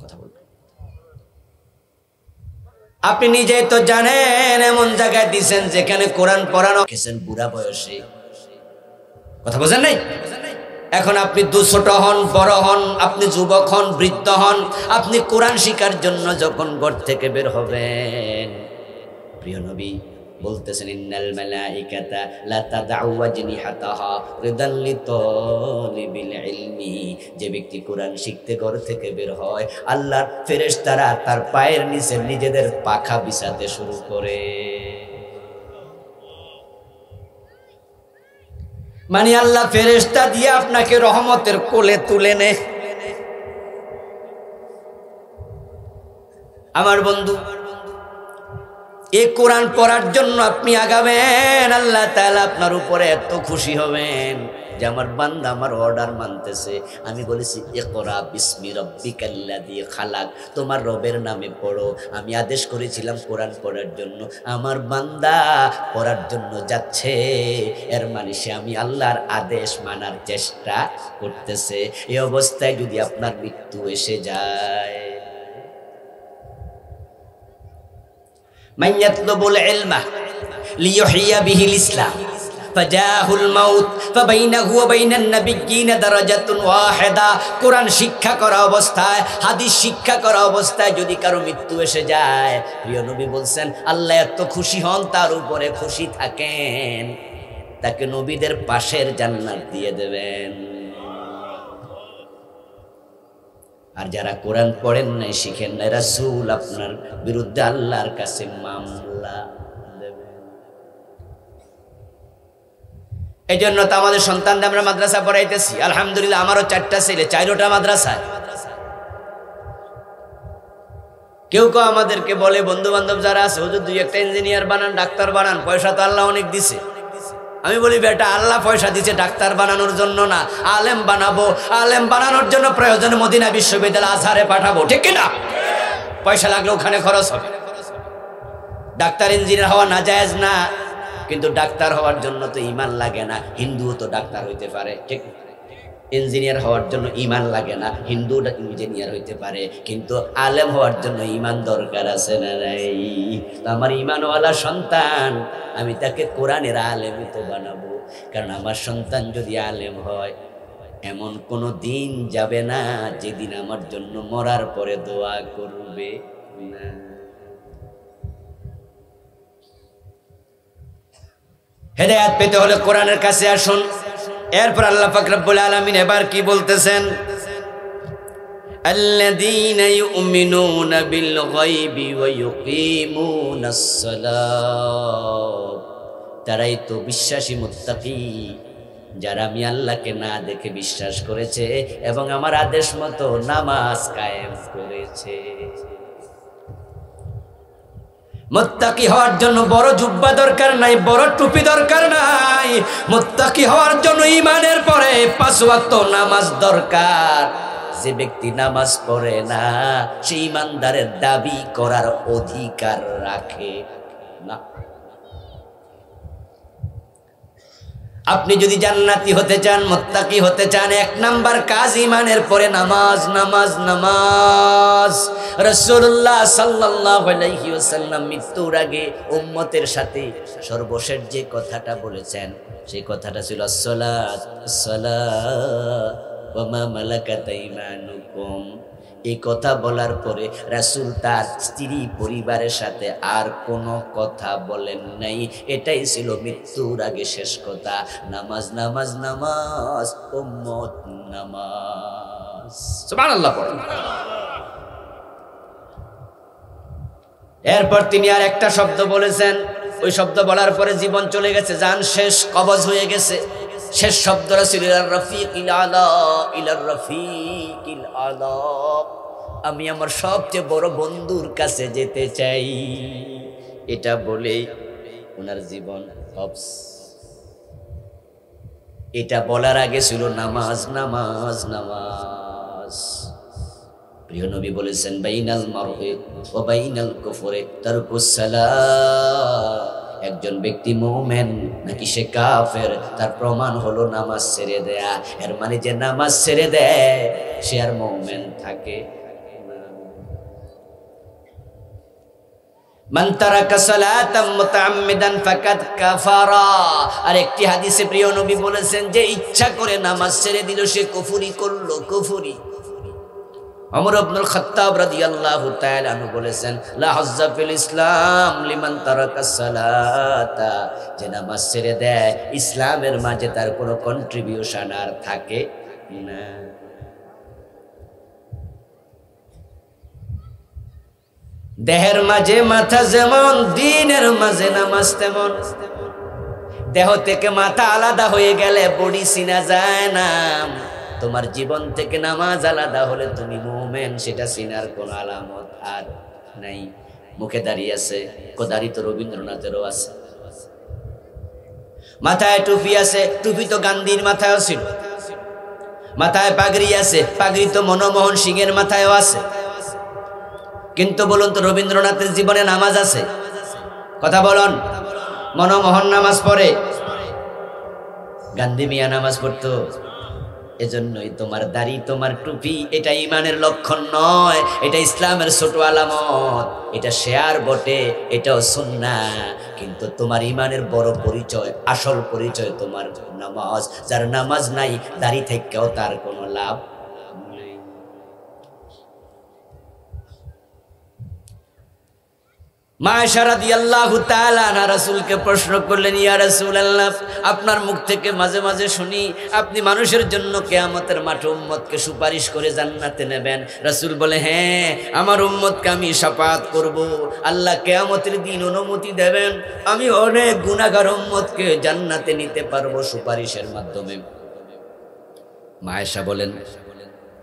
কথা বলবেন, আপনি নিজেই তো জানেন এমন জায়গায় দিছেন যেখানে কোরআন পড়ানো গেছেন বুড়া বয়সে। কথা বোঝেন নাই? এখন আপনি ছোট হন, বড় হন, আপনি যুবক হন, বৃদ্ধ হন, আপনি কোরআন শিখার জন্য যখন ঘর থেকে বের হবেন, প্রিয় নবী বলতেছেন ইন্নাল মালাইকাতা লা তাদউ আজনিহাতাহা রিদাল লিতালিবিল ইলমি। যে ব্যক্তি কোরআন শিখতে ঘর থেকে বের হয়, আল্লাহর ফেরেশতারা তার পায়ের নিচে নিজেদের পাখা বিছাতে শুরু করে। মানে আল্লাহ ফেরেশতা দিয়ে আপনাকে রহমতের কোলে তুলে নেয়। আমার বন্ধু, এই কোরআন পড়ার জন্য আপনি আগাবেন, আল্লাহ তাআলা আপনার উপরে এত খুশি হবেন যে আমার বান্দা আমার অর্ডার মানতেছে। আমি বলেছি ইকরা বিসমি রাব্বিকাল্লাযী খালাক, তোমার রবের নামে পড়ো। আমি আদেশ করেছিলাম কোরআন পড়ার জন্য, আমার বান্দা পড়ার জন্য যাচ্ছে, এর মানে সে আমি আল্লাহর আদেশ মানার চেষ্টা করতেছে। এই অবস্থায় যদি আপনার মৃত্যু এসে যায়, মান ইয়াতলুবুল ইলমা লিইউহিয়া বিহিল ইসলাম ফাজাহুল মাউত ফাবাইনাহু ওয়া বাইনান নাবিয়্যিনা দারাজাতুন ওয়াহিদা। কোরআন শিক্ষা করা অবস্থায়, হাদিস শিক্ষা করা অবস্থায় যদি কারো মৃত্যু এসে যায়, প্রিয় নবী বলছেন আল্লাহ এত খুশি হন, তার উপরে খুশি থাকেন, তাকে নবীদের পাশের জান্নাত দিয়ে দেবেন। আর যারা কোরআন পড়েন নাই, শিখেন নাই, রাসূল আপনার বিরুদ্ধে আল্লাহর কাছে মামলা দেবেন। এই জন্য তো আমাদের সন্তানদের আমরা মাদ্রাসা পড়াইতেছি। আলহামদুলিল্লাহ, আমারও 4টা ছেলে, 4টা মাদ্রাসায়। কেউ কেউ আমাদেরকে বলে, বন্ধু বান্ধব যারা আছে, হুজুর 2-1টা ইঞ্জিনিয়ার বানান, ডাক্তার বানান, পয়সা তো আল্লাহ অনেক দিছে। আমি বলি, বেটা, আল্লাহ পয়সা দিচ্ছে ডাক্তার বানানোর জন্য না, আলেম বানাবো। আলেম বানানোর জন্য প্রয়োজনে মদিনা বিশ্ববিদ্যালয়, আজহারে পাঠাবো, ঠিক কিনা? পয়সা লাগলে ওখানে খরচ হবে। ডাক্তার ইঞ্জিনিয়ার হওয়া নাজায়েজ না, কিন্তু ডাক্তার হওয়ার জন্য তো ঈমান লাগে না। হিন্দুও তো ডাক্তার হইতে পারে, ঠিক? ইঞ্জিনিয়ার হওয়ার জন্য ঈমান লাগে না, হিন্দু ইঞ্জিনিয়ার হইতে পারে। কিন্তু আলেম হওয়ার জন্য ঈমান দরকার আছে না নাই? আমার ঈমানওয়ালা সন্তান, আমি তাকে কোরআনের আলেমই তো বানাবো। কারণ আমার সন্তান যদি আলেম হয়, এমন কোনো দিন যাবে না যেদিন আমার জন্য মরার পরে দোয়া করবে না। হেদায়েত পেতে হলে কোরআনের কাছে আসুন। এরপর আল্লাহ পাক রব্বুল আলামিন এবার কি বলতেছেন? আল্লাযীনা ইউমিনুনা বিল গায়বি ওয়া ইউকিমুনাস সালাত, তারাই তো বিশ্বাসী মুত্তাকি, যারা আমি আল্লাহকে না দেখে বিশ্বাস করেছে এবং আমার আদেশ মতো নামাজ কায়েম করেছে। মুত্তাকি হওয়ার জন্য বড় জুব্বা দরকার নাই, বড় টুপি দরকার নাই। মুত্তাকি হওয়ার জন্য ঈমানের পরে 5 ওয়াক্ত নামাজ দরকার। যে ব্যক্তি নামাজ পড়ে না, সে ঈমানদারের দাবি করার অধিকার রাখে না। আপনি যদি জান্নাতি হতে চান, মুত্তাকি হতে চান, 1 নাম্বার কাজ ঈমানের পরে নামাজ, নামাজ, নামাজ। রাসূলুল্লাহ সাল্লাল্লাহু আলাইহি ওয়াসাল্লাম মৃত্যুর আগে উম্মতের সাথে সর্বশেষ যে কথাটা বলেছেন, সেই কথাটা ছিল আসসালাত, আসসালাত ওয়া মা মালাকাত আইমানুকুম। এই কথা বলার পরে রাসূল তার স্ত্রী পরিবারের সাথে আর কোনো কথা বলেন নাই। এটাই ছিল মৃত্যুর আগে শেষ কথা। নামাজ, নামাজ, নামাজ, উম্মত নামাজ। সুবহানাল্লাহ পড়েন। এরপর তিনি আর একটা শব্দ বলেছেন। ওই শব্দ বলার পরে জীবন চলে গেছে, জান শেষ, কবজ হয়ে গেছে। শেষ শব্দটা ছিল ইলার রফিকিল আলা, ইলার রফিকিল আলা। আমি আমার সবচেয়ে বড় বন্ধুর কাছে যেতে চাই। এটা বলেই ওনার জীবন হবস। এটা বলার আগে ছিল নামাজ, নামাজ, নামাজ। প্রিয় নবী বলেছেন, বাইনাল মারহি ওয়া বাইনাল কুফরি তারকুস সালাত। একজন ব্যক্তি মুমিন নাকি সে কাফের, তার প্রমাণ হলো নামাজ ছেড়ে দেয়া। এর মানে যে নামাজ ছেড়ে দেয় সে আর মুমিন থাকে না। মান তারাকা সালাতাম মুতাআম্মিদান ফাকাদ কাফারা। আর একটি হাদিসে প্রিয় নবী বলেছেন, যে ইচ্ছা করে নামাজ ছেড়ে দিল সে কুফরি করলো, কুফরি। ওমর ইবনুল খাত্তাব রাদিয়াল্লাহু তাআলা আনহু বলেছেন, লা হাজ্জা ফিল ইসলাম লিমান তারাকাস সালাতা। যে নামাজ ছেড়ে দেয়, ইসলামের মাঝে তার কোনো কন্ট্রিবিউশন আর থাকে না। দেহের মাঝে মাথা যেমন, দিনের মাঝে নামাজ তেমন। দেহ থেকে মাথা আলাদা হয়ে গেলে বডি চিনা যায় না। তোমার জীবন থেকে নামাজ আলাদা হলে তুমি মুমিন, সেটা চিনার কোনো আলামত আর নাই। মুখে দাঁড়িয়ে আছে, দাড়ি তো রবীন্দ্রনাথেরও আছে। মাথায় টুপি আছে, টুপি তো গান্ধীর মাথায়ও ছিল। মাথায় পাগড়ি আছে, পাগড়ি তো মনমোহন সিংয়ের মাথায়ও আছে। কিন্তু বলুন তো, রবীন্দ্রনাথের জীবনে নামাজ আছে? কথা বলুন। মনমোহন নামাজ পড়ে, গান্ধী মিয়া নামাজ পড়তো। এজন্যই তোমার দাড়ি, তোমার টুপি, এটা ঈমানের লক্ষণ নয়, এটা ইসলামের ছোট আলামত। এটা শেয়ার বটে, এটাও সুন্নাহ, কিন্তু তোমার ঈমানের বড় পরিচয়, আসল পরিচয় তোমার নামাজ। যার নামাজ নাই, দাড়ি থেকেও তার কোনো লাভ নেই। মা আয়েশা রাদিয়াল্লাহু তাআলা আনহা রাসূলকে প্রশ্ন করলেন, ইয়া রাসূলুল্লাহ, আপনার মুখ থেকে মাঝে মাঝে শুনি আপনি মানুষের জন্য কিয়ামতের মাঠে উম্মতকে সুপারিশ করে জান্নাতে নেবেন। রাসূল বলে, হ্যাঁ, আমার উম্মতকে আমি শাফাআত করব। আল্লাহ কিয়ামতের দিন অনুমতি দেবেন, আমি অনেক গুনাহগার উম্মতকে জান্নাতে নিতে পারবো সুপারিশের মাধ্যমে। মা আয়েশা বলেন,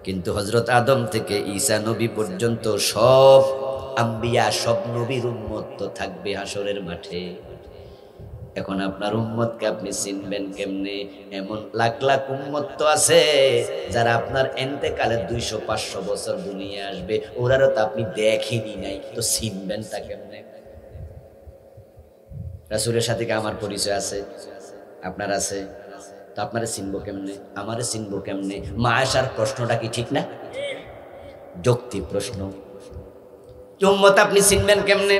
কিন্তু হযরত আদম থেকে ঈসা নবী পর্যন্ত সব আম্বিয়া, সব নবীর উম্মত তো থাকবে হাসরের মাঠে। এখন আপনার উম্মতকে আপনি চিনবেন কেমনে? এমন লাখ লাখ উম্মত তো আছে যারা আপনার এন্তেকালে 200-500 বছর দুনিয়া আসবে, ওরারও তো আপনি দেখেনি নাই, তো চিনবেন তা কেমনে? রাসূলের সাথে কি আমার পরিচয় আছে? আপনার আছে? তো আপনারে চিনবো কেমনে? আমারে চিনবো কেমনে? মা আয়েশার প্রশ্নটা কি ঠিক না? যৌক্তিক প্রশ্ন। উম্মত আপনি চিনবেন কেমনে?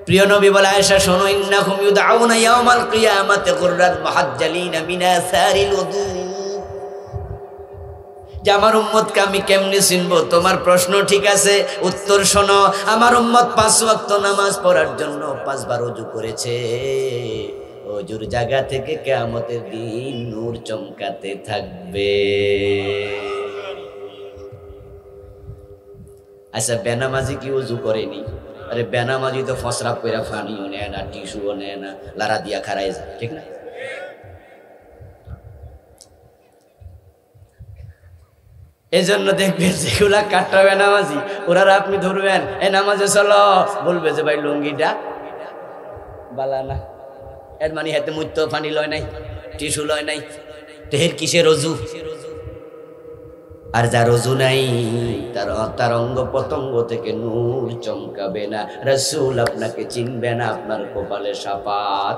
প্রিয় নবী বলে, আয়েশা শোনো, ইন্নাকুম ইউদআউনা ইয়াওমাল কিয়ামাতি গুররান মুহাজ্জালিনা মিন আসারিল ওযু। যে আমার উম্মতকে আমি কেমনে চিনবো? তোমার প্রশ্ন ঠিক আছে, উত্তর শোনো। আমার উম্মত 5 ওয়াক্ত নামাজ পড়ার জন্য 5 বার ওযু করেছে। ওযুর জায়গা থেকে কিয়ামতের দিন নূর চমকাতে থাকবে। আচ্ছা, বেনামাজি কি ওযু করেনি? আরে বেনামাজি তো ফসরাপ কইরা পানিও নেয় না, টিস্যুও নেয় না, লারা দিয়া খারাই যায়, ঠিক না? এই জন্য দেখবেন যেগুলা কাটটা বেনামাজি, ওরা আপনি ধরবেন, এ নামাজে চলো, বলবে যে ভাই লুঙ্গিটা বালা না, এর মানে হাতে মুত্ত পানি লয় নাই, টিস্যু লয় নাই, তেহের কিসের ওযু? আর যার ওযু নাই তার অঙ্গ পতঙ্গ থেকে নূর চমকাবে না। রাসূল আপনাকে চিনবে না, আপনার কপালে শাফাত।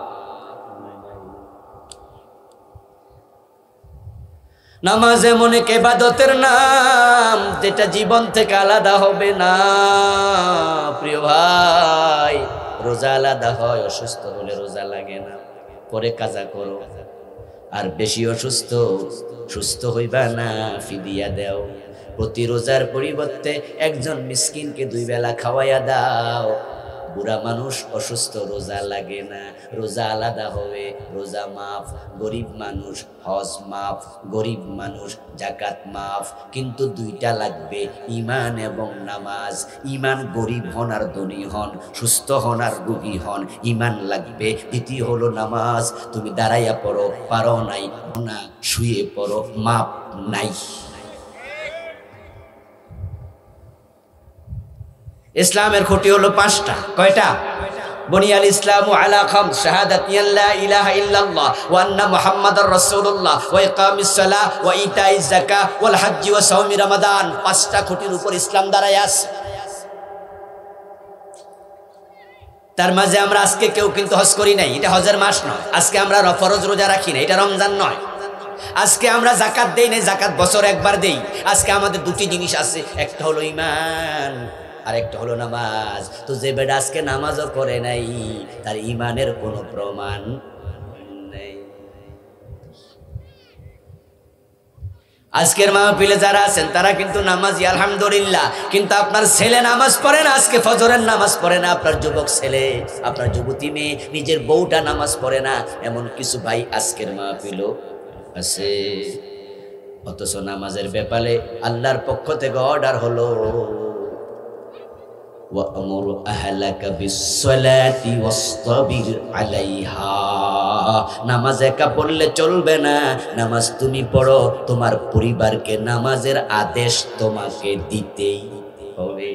নামাজ এমন এক ইবাদতের নাম যেটা জীবন থেকে আলাদা হবে না। প্রিয় ভাই, রোজা আলাদা হয়, অসুস্থ হলে রোজা লাগে না, পরে কাজা করো। আর বেশি সুস্থ হইবা না, ফিদিয়া দেও। প্রতি রোজার পরিবর্তে একজন মিসকিনকে 2 বেলা খাওয়াইয়া দাও। বুড়া মানুষ অসুস্থ, রোজা লাগে না, রোজা আলাদা হবে। রোজা মাফ, গরিব মানুষ হজ মাফ, গরিব মানুষ জাকাত মাফ। কিন্তু 2টা লাগবে, ঈমান এবং নামাজ। ঈমান গরিব হন আর ধনী হন, সুস্থ হন আর রোগী হন, ঈমান লাগবে। দ্বিতীয় হলো নামাজ। তুমি দাঁড়াইয়া পড়ো, পারো নাই না, শুয়ে পড়ো, মাপ নাই। ইসলামের খুঁটি হলো 5টা। কয়টা? বুনিয়াল ইসলামু আলা খামস, শাহাদাতি আল্লা ইলাহা ইল্লাল্লাহ ওয়া আন্না মুহাম্মাদার রাসূলুল্লাহ ওয়া ইকামিস সালাহ ওয়া ইতাইজ যাকাত ওয়াল হজ্জ ওয়া সাওমি রমাদান। 5টা খুঁটির উপর ইসলাম দাঁড়ায় আছে। তার মাঝে আমরা আজকে কেউ কিন্তু হজ করি নাই, এটা হজের মাস নয়। আজকে আমরা ফরজ রোজা রাখি না, এটা রমজান নয়। আজকে আমরা যাকাত দেই না, যাকাত বছর একবার দেই। আজকে আমাদের 2টি জিনিস আছে, একটা হলো ঈমান আর একটা হলো নামাজ। তো যে বেটা আজকে নামাজও করে নাই, তার ঈমানের কোনো প্রমাণ নেই। আজকের মাহফিলে যারা আছেন তারা কিন্তু নামাজি, আলহামদুলিল্লাহ। কিন্তু আপনার ছেলে নামাজ পড়ে না, আজকে ফজরের নামাজ পড়ে না। আপনার যুবক ছেলে, আপনার যুবতী মেয়ে, নিজের বউটা নামাজ পড়ে না। এমন কিছু ভাই আজকের মাহফিলও আছে। অথচ নামাজের ব্যাপারে আল্লাহর পক্ষ থেকে অর্ডার হলো, ওয়া'মুর আহলাকা বিস-সালাতি ওয়াসতাবির আলাইহা। নামাজ একা পড়লে চলবে না, নামাজ তুমি পড়ো, তোমার পরিবারকে নামাজের আদেশ তোমাকে দিতেই হবে।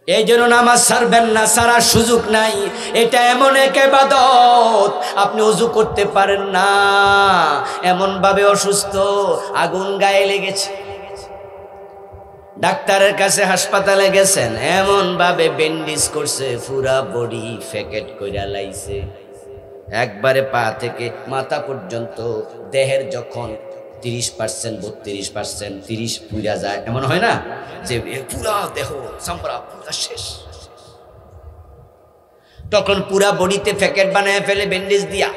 এই জন্য নামাজ ছাড়বেন না, ছাড়ার সুযোগ নাই। এটা এমন এক ইবাদত, আপনি ওযু করতে পারেন না, এমন ভাবে অসুস্থ, আগুন গায়ে লেগেছে, ডাক্তারের কাছে হাসপাতালে গেছেন, এমন ভাবে ব্যান্ডেজ করছে, পুরা বডি ফ্যাকেট কইরা লাইছে, একবারে পা থেকে মাথা পর্যন্ত। দেহের যখন 30% 32% 30 পুরা যায়, এমন হয় না যে পুরা দেহ চামড়া পুরা শেষ, তখন পুরা বডিতে ফ্যাকেট বানায় ফেলে ব্যান্ডেজ দিয়া।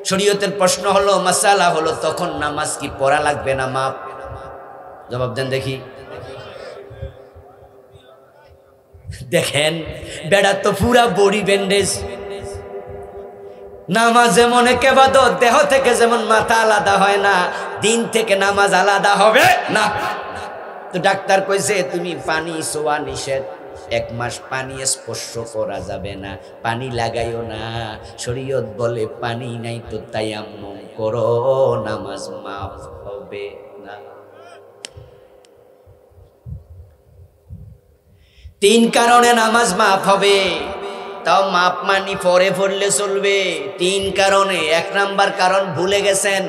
শরীয়তের প্রশ্ন হলো, মাসালা হলো, তখন নামাজ কি পড়া লাগবে না মাপ? জবাব দেন দেখি। দেখেন বেড়া তো পুরা বডি ব্যান্ডেজ। নামাজ যেমন ইবাদত, দেহ থেকে যেমন মাথা আলাদা হয় না, দিন থেকে নামাজ আলাদা হবে না। তো ডাক্তার কইছে তুমি পানি ছোঁয়া নিষেধ, 1 মাস পানি স্পর্শ করা যাবে না, পানি লাগাইও না। শরীয়ত বলে পানি নাই তো তায়াম্মুম করো, নামাজ মাফ হবে না। 3 কারণে নামাজ মাফ হবে, তাও মাপ মানি পরে পড়লে চলবে। 3 কারণে। 1 নাম্বার কারণ ভুলে গেছেন,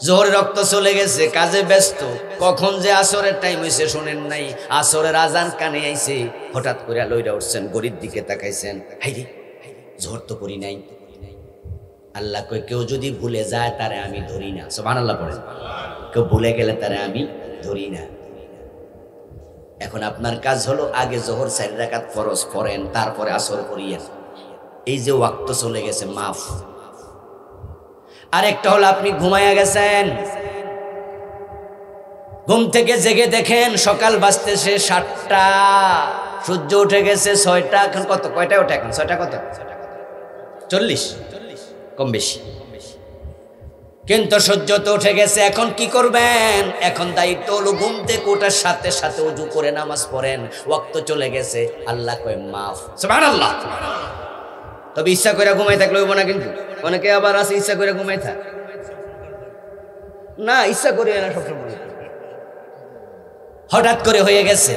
জোহরের রক্ত চলে গেছে, কাজে ব্যস্ত, কখন যে আসরের টাইম হয়েছে শোনেন নাই, আসরের আজান কানে আইছে, হঠাৎ করে লইরা উঠছেন, গড়ির দিকে তাকাইছেন, হাইরে জোহর তো করি নাই। আল্লাহ কই কেউ যদি ভুলে যায় তারে আমি ধরি না। সুবহানাল্লাহ পড়েন। কেউ ভুলে গেলে তারে আমি ধরি না। এখন আপনার কাজ হলো আগে জোহর 4 রাকাত ফরজ পড়েন, তারপরে আসর পড়িয়েন। এই যে ওয়াক্ত চলে গেছে মাফ। আরেকটা হলো আপনি ঘুমায়া গেছেন, ঘুম থেকে জেগে দেখেন সকাল বাজতেছে 7টা, সূর্য উঠে গেছে 6টা। এখন কত, কয়টায় ওঠে এখন? 6টা কত? 40 কম বেশি। কিন্তু সূর্য তো উঠে গেছে, এখন কি করবেন? এখন দায়িত্ব হলো ঘুম থেকে ওঠার সাথে সাথে ওযু করে নামাজ পড়েন, ওয়াক্ত চলে গেছে। আল্লাহ কয় মাফ। সুবহানাল্লাহ। তবে ইচ্ছা করে ঘুমাই থাকলে হইব না, কিন্তু অনেকে আবার আছে ইচ্ছা করে ঘুমাই থাক না, ইচ্ছা করে না, সবসময় হঠাৎ করে হয়ে গেছে।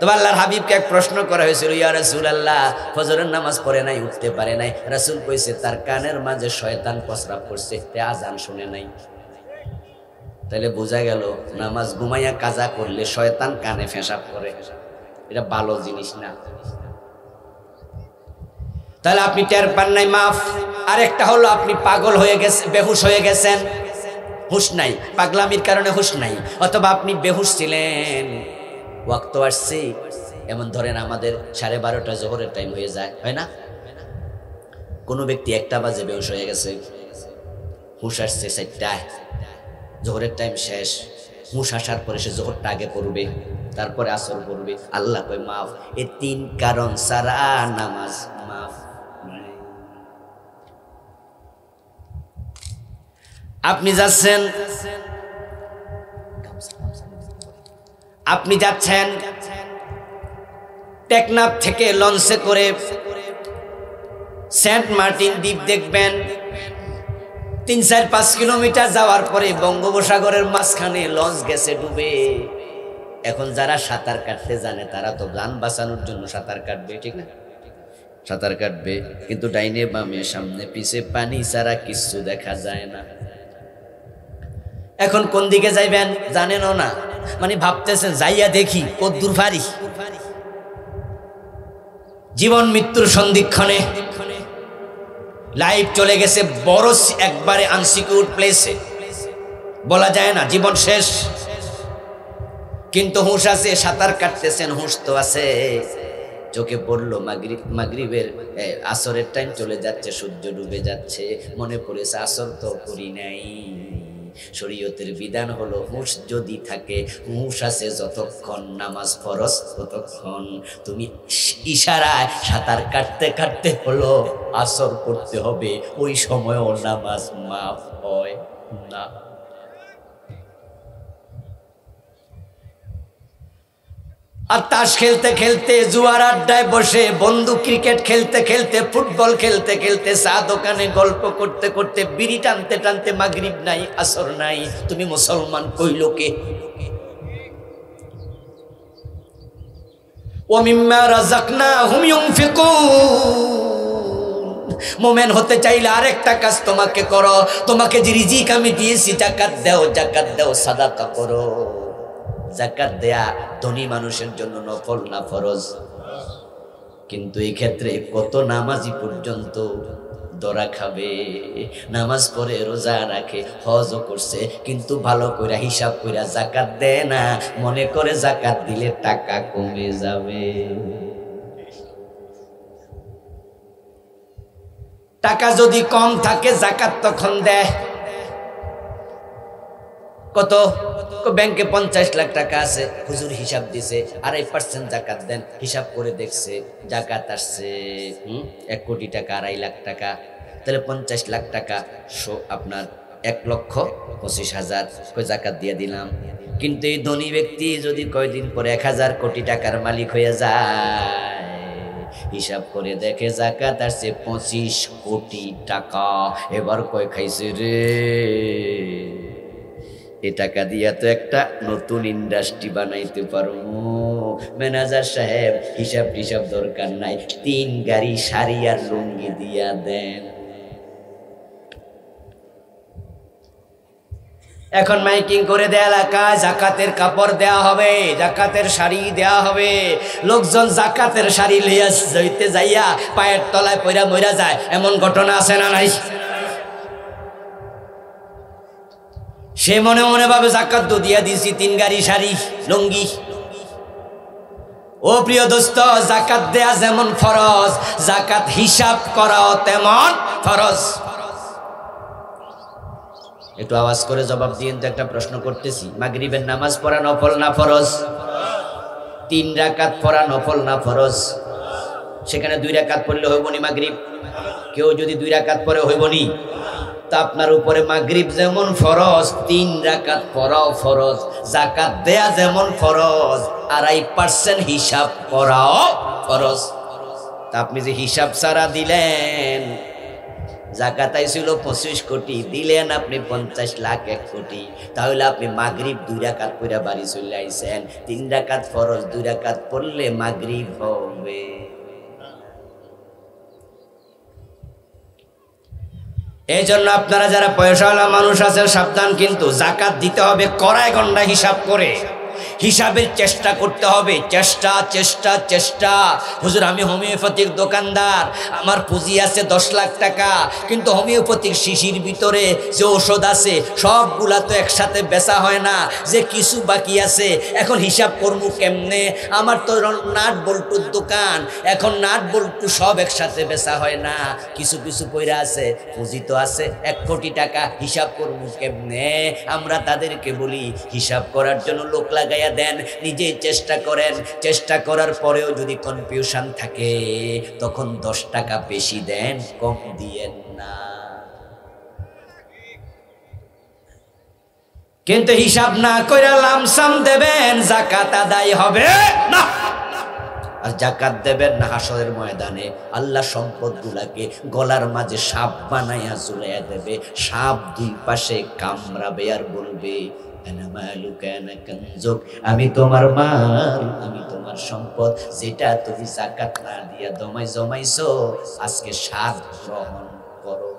তো আল্লাহর হাবিবকে এক প্রশ্ন করা হয়েছিল, ইয়া রাসূলুল্লাহ ফজরের নামাজ পড়ে নাই, উঠতে পারে নাই। রাসূল কইছে তার কানের মাঝে শয়তান প্রস্রাব করছে, তে আজান শুনে নাই। তাহলে বোঝা গেল নামাজ ঘুমাইয়া কাজা করলে শয়তান কানে পেশাব করে, এটা ভালো জিনিস না। তাহলে আপনি টের পান নাই, মাফ। আরেকটা হলো আপনি পাগল হয়ে গেছে, বেহুশ হয়ে গেছেন, হুঁশ নাই, পাগলামির কারণে হুঁশ নাই, অথবা আপনি বেহুশ ছিলেন, ওয়াক্ত আসছে। এমন ধরেন আমাদের 12:30 জোহরের টাইম হয়ে যায়, হয় না? কোনো ব্যক্তি 1টা বাজে বেহুশ হয়ে গেছে, হুঁশ আসছে 4টায়, জোহরের টাইম শেষ। হুঁশ আসার পরে সে জোহরটা আগে পড়বে, তারপরে আসর পড়বে। আল্লাহ কয় মাফ। এই 3 কারণ ছাড়া নামাজ মাফ। আপনি যাচ্ছেন টেকনাফ থেকে লঞ্চে করে সেন্ট মার্টিন দ্বীপ দেখবেন। 3-4-5 কিলোমিটার যাওয়ার পরে বঙ্গোপসাগরের মাঝখানে লঞ্চ গেছে ডুবে। এখন যারা সাঁতার কাটতে জানে তারা তো জান বাঁচানোর জন্য সাঁতার কাটবে, ঠিক না? সাঁতার কাটবে, কিন্তু ডাইনে বামে সামনে পিছে পানি ছাড়া কিছু দেখা যায় না। এখন কোন দিকে যাইবেন জানেনও না, মানে ভাবতেছেন যাইয়া দেখি কদ্দূর পারি। জীবন মৃত্যুর সন্ধিক্ষণে লাইফ চলে গেছে বড় একবারে আনসিকিউর প্লেসে, বলা যায় না জীবন শেষ, কিন্তু হুঁশ আছে, সাঁতার কাটতেছেন, হুঁশ তো আছে। চোখে পড়লো মাগরিবের আসরের টাইম চলে যাচ্ছে, সূর্য ডুবে যাচ্ছে, মনে পড়েছে আসর তো করি নাই। শরীয়তের বিধান হলো হুঁশ যদি থাকে, হুঁশ আছে যতক্ষণ, নামাজ ফরজ ততক্ষণ। তুমি ইশারায় সাঁতার কাটতে কাটতে হলো আসর পড়তে হবে, ওই সময়ও নামাজ মাফ হয় না। আর তাস খেলতে খেলতে, জুয়ার আড্ডায় বসে, বন্ধু ক্রিকেট খেলতে খেলতে, ফুটবল খেলতে খেলতে, চা দোকানে গল্প করতে করতে, বিড়ি টানতে টানতে মাগরিব নাই, আসর নাই, তুমি মুসলমান কইল কে? ওয়া মিম্মা রাযাকনাহুম ইউনফিকুন। মুমিন হতে চাইলে আরেকটা কাজ তোমাকে করো, তোমাকে যে রিজিক আমি দিয়েছি যাকাত দাও, যাকাত দাও, সাদাকা করো। যাকাত দেয়া ধনী মানুষের জন্য নফল না ফরজ? কিন্তু এই ক্ষেত্রে কত নামাজি পর্যন্ত দরা খাবে, নামাজ পড়ে, রোজা রাখে, হজও করছে, কিন্তু ভালো করে হিসাব করে যাকাত দেয় না, মনে করে যাকাত দিলে টাকা কমে যাবে। টাকা যদি কম থাকে যাকাত তখন দেয়, কত? ব্যাংকে 50 লাখ টাকা আছে, হুজুর হিসাব দিছে 2.5% জাকাত দেন। হিসাব করে দেখছে জাকাত আসছে 1 কোটি টাকা, 2.5 লাখ টাকা, তাহলে 50 লাখ টাকা আপনার 1,25,000 জাকাত দিয়ে দিলাম। কিন্তু এই ধনী ব্যক্তি যদি কয়দিন পরে 1000 কোটি টাকার মালিক হয়ে যায়, হিসাব করে দেখে জাকাত আসছে 25 কোটি টাকা। এবার কয় খাইছে রে, এ টাকা দিয়া তো একটা নতুন ইন্ডাস্ট্রি বানাইতে পারবো। ম্যানেজার সাহেব হিসাব দরকার নাই, 3 গাড়ি শাড়ি আর লুঙ্গি দিয়া দেন। এখন মাইকিং করে দেয়া এলাকায় জাকাতের কাপড় দেয়া হবে, জাকাতের শাড়ি দেয়া হবে। লোকজন জাকাতের শাড়ি লইয়া যাইতে যাইয়া পায়ের তলায় পইরা মইরা যায়, এমন ঘটনা আছে না নাই? সে মনে মনে ভাবে জাকাত তো দিয়া দিছি, 3 গাড়ি শাড়ি লুঙ্গি। ও প্রিয় দোস্ত, জাকাত দেয়া যেমন ফরজ, জাকাত হিসাব করাও তেমন ফরজ। একটু আওয়াজ করে জবাব দিয়েন তো, একটা প্রশ্ন করতেছি। মাগরিবের নামাজ পড়া নফল না ফরজ? 3 রাকাত পড়া নফল না ফরজ? সেখানে 2 রাকাত পড়লে হইব নি মাগরিব? কেউ যদি 2 রাকাত পড়ে হইব নি? তা আপনার উপরে মাগরিব যেমন ফরজ, 3 রাকাত পড়াও ফরজ। জাকাত দেয়া যেমন ফরজ, 2.5% হিসাব করাও ফরজ। তা আপনি যে হিসাব ছাড়া দিলেন, জাকাত আইছিল 25 কোটি, দিলেন আপনি 50 লাখ 1 কোটি, তাহলে আপনি মাগরিব 2 রাকাত পড়ে বাড়ি চলে আইছেন। 3 রাকাত ফরজ, 2 রাকাত পড়লে মাগরিব হবে। এই জন্য আপনারা যারা পয়সাওয়ালা মানুষ আছেন সাবধান, কিন্তু জাকাত দিতে হবে কড়ায় গন্ডা হিসাব করে। হিসাবের চেষ্টা করতে হবে, চেষ্টা চেষ্টা চেষ্টা। হুজুর আমি হোমিওপ্যাথিক দোকানদার, আমার পুঁজি আছে 10 লাখ টাকা, কিন্তু হোমিওপ্যাথিক শিশির ভিতরে যে ওষুধ আছে সবগুলা তো একসাথে বেচা হয় না, যে কিছু বাকি আছে। এখন হিসাব করবো কেমনে? আমার তো নাট বল্টুর দোকান, এখন নাট বল্টু সব একসাথে বেচা হয় না, কিছু কিছু পয়রা আছে, পুঁজি তো আছে 1 কোটি টাকা, হিসাব করবো কেমনে? আমরা তাদেরকে বলি হিসাব করার জন্য লোক লাগাইয়া দেন, নিজে চেষ্টা করেন। চেষ্টা করার পরেও যদি কনফিউশন থাকে, তখন 10 টাকা বেশি দেন, কম দিয়েন না। কিন্তু হিসাব না কইরা লামসাম দেবেন, জাকাত আদায় হবে না। আর জাকাত দেবেন না হাসরের ময়দানে আল্লাহ সম্পদগুলাকে গলার মাঝে সাপ বানাইয়া ঝুলাইয়া দেবে। সাপ 2 পাশে কামড়াবে আর বলবে আমি তোমার মাল, আমি তোমার সম্পদ, যেটা তুমি জাকাত না দিয়া জমাইছো, আজকে স্বাদ গ্রহণ করো।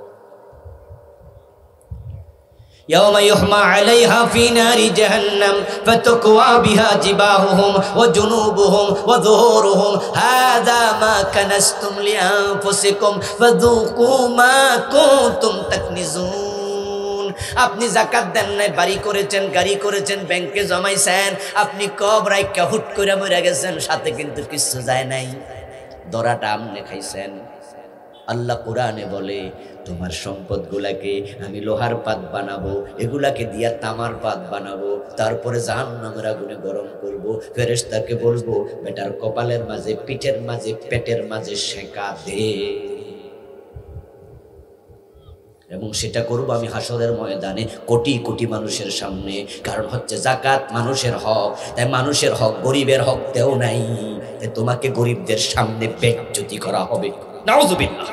يوم يحمى عليها في نار جهنم فتكوى بها جباههم وجنوبهم وظهورهم هذا ما كنزتم لأنفسكم فذوقوا ما كنتم تكنزون। আপনি জাকাত দেন নাই, বাড়ি করেছেন, গাড়ি করেছেন, ব্যাংকে জমাইছেন, আপনি কবরায় হুট করে মরে গেছেন, সাথে কিন্তু কিছু যায় নাই, দরাটা আমনে খাইছেন। আল্লাহ কোরআনে বলে তোমার সম্পদগুলাকে আমি লোহার পাত বানাবো, এগুলাকে দিয়া তামার পাত বানাবো, তারপরে জাহান্নামের আগুনে গরম করব। ফেরেশতাকে বলবো বেটার কপালের মাঝে, পিঠের মাঝে, পেটের মাঝে সেকা দে, এবং সেটা করব আমি হাসরের ময়দানে কোটি কোটি মানুষের সামনে। কারণ হচ্ছে জাকাত মানুষের হক, তাই মানুষের হক, গরিবের হক দেও নাই, তাই তোমাকে গরিবদের সামনে বেজ্জতি করা হবে। নাউযুবিল্লাহ।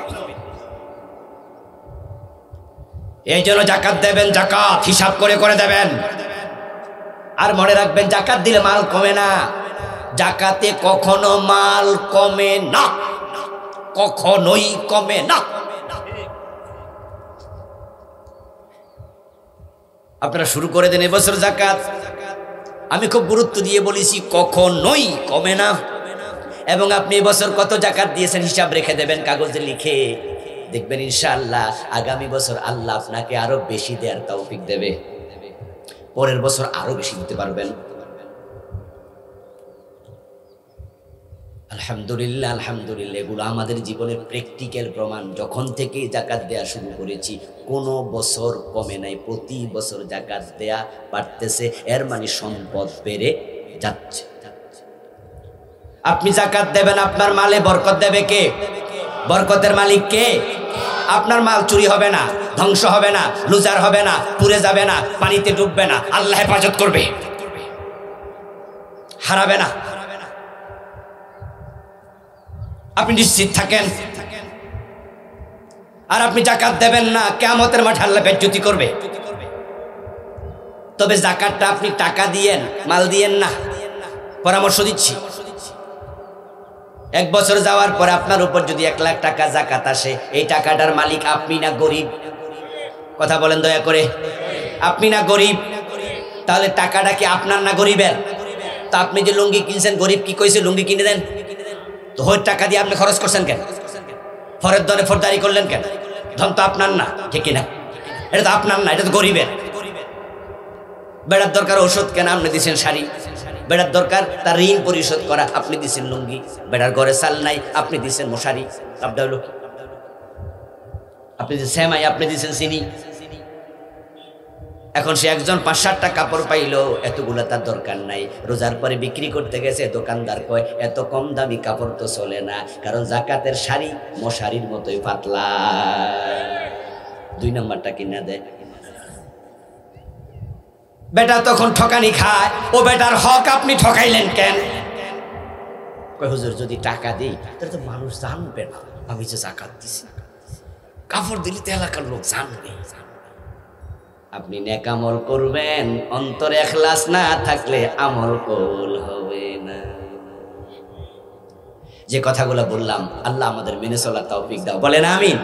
এই জন্য জাকাত দেবেন, জাকাত হিসাব করে করে দেবেন। আর মনে রাখবেন জাকাত দিলে মাল কমে না, জাকাতে কখনো মাল কমে না, কখনোই কমে না। আপনারা শুরু করে দেন এবছর জাকাত। আমি খুব গুরুত্ব দিয়ে বলেছি কখনোই কমে না। এবং আপনি এবছর কত জাকাত দিয়েছেন হিসাব রেখে দেবেন কাগজে লিখে, দেখবেন ইনশাআল্লাহ আগামী বছর আল্লাহ আপনাকে আরো বেশি দেওয়ার তৌফিক দেবে, পরের বছর আরো বেশি দিতে পারবেন। আলহামদুলিল্লাহ, আলহামদুলিল্লাহ, এগুলো আমাদের জীবনের প্র্যাকটিক্যাল প্রমাণ। যখন থেকে জাকাত দেয়া শুরু করেছি কোনো বছর কমে নাই, প্রতি বছর জাকাত দেয়া বাড়তেছে, এর মানে সম্পদ বেড়ে যাচ্ছে। আপনি জাকাত দেবেন, আপনার মালে বরকত দেবে কে? বরকতের মালিক কে? আপনার মাল চুরি হবে না, ধ্বংস হবে না, লুজার হবে না, পুড়ে যাবে না, পানিতে ডুববে না, আল্লাহ হেফাজত করবে, হারাবে না। আপনি নিশ্চিত থাকেন। আর আপনি জাকাত দেবেন না, কিয়ামতের মাঠে আল্লাহ বেজ্জতি করবে। তবে জাকাতটা আপনি টাকা দিয়েন, মাল দিয়েন না। পরামর্শ দিচ্ছি, 1 বছর যাওয়ার পরে আপনার উপর যদি 1 লাখ টাকা জাকাত আসে, এই টাকাটার মালিক আপনি না গরিব? কথা বলেন দয়া করে, আপনি না গরিব? তাহলে টাকাটা কি আপনার না গরিবের? তা আপনি যে লুঙ্গি কিনছেন, গরিব কি কইছে লুঙ্গি কিনে দেন? তো ওই টাকা দিয়ে আপনি খরচ করছেন কেন? ফরের দরে ফরদারি করলেন কেন? ধন তো আপনার না, ঠিক না? এটা তো আপনার না, এটা তো গরিবের। বেড়ার দরকার ওষুধ কেন, আপনি দিচ্ছেন শাড়ি। বেড়ার দরকার তার ঋণ পরিশোধ করা, আপনি দিচ্ছেন লুঙ্গি। বেড়ার ঘরে চাল নাই, আপনি দিচ্ছেন মশারি। লাভটা হলো কি? আপনি যে সেমাই, আপনি দিচ্ছেন চিনি। এখন সে একজন 5-7টা কাপড় পাইলো, এতগুলা তার দরকার নাই। রোজার পরে বিক্রি করতে গেছে, দোকানদার কয় এত কম দামি কাপড় তো চলে না, কারণ জাকাতের শাড়ি মশারির মতোই পাতলা। 2 নম্বরটা কিনা দেয়। বেটা তখন ঠকানি খায়, ও বেটার হক আপনি ঠকাইলেন কেন? কয় হুজুর যদি টাকা দিই তাহলে তো মানুষ জানবে না আমি যে জাকাত দিছি, কাপড় দিলে তো এলাকার লোক জানবে। আপনি নেক আমল করবেন, অন্তরে ইখলাস না থাকলে আমল কবুল হবে না। যে কথাগুলো বললাম আল্লাহ আমাদের মেনে চলার তৌফিক দাও, বলেন আমিন।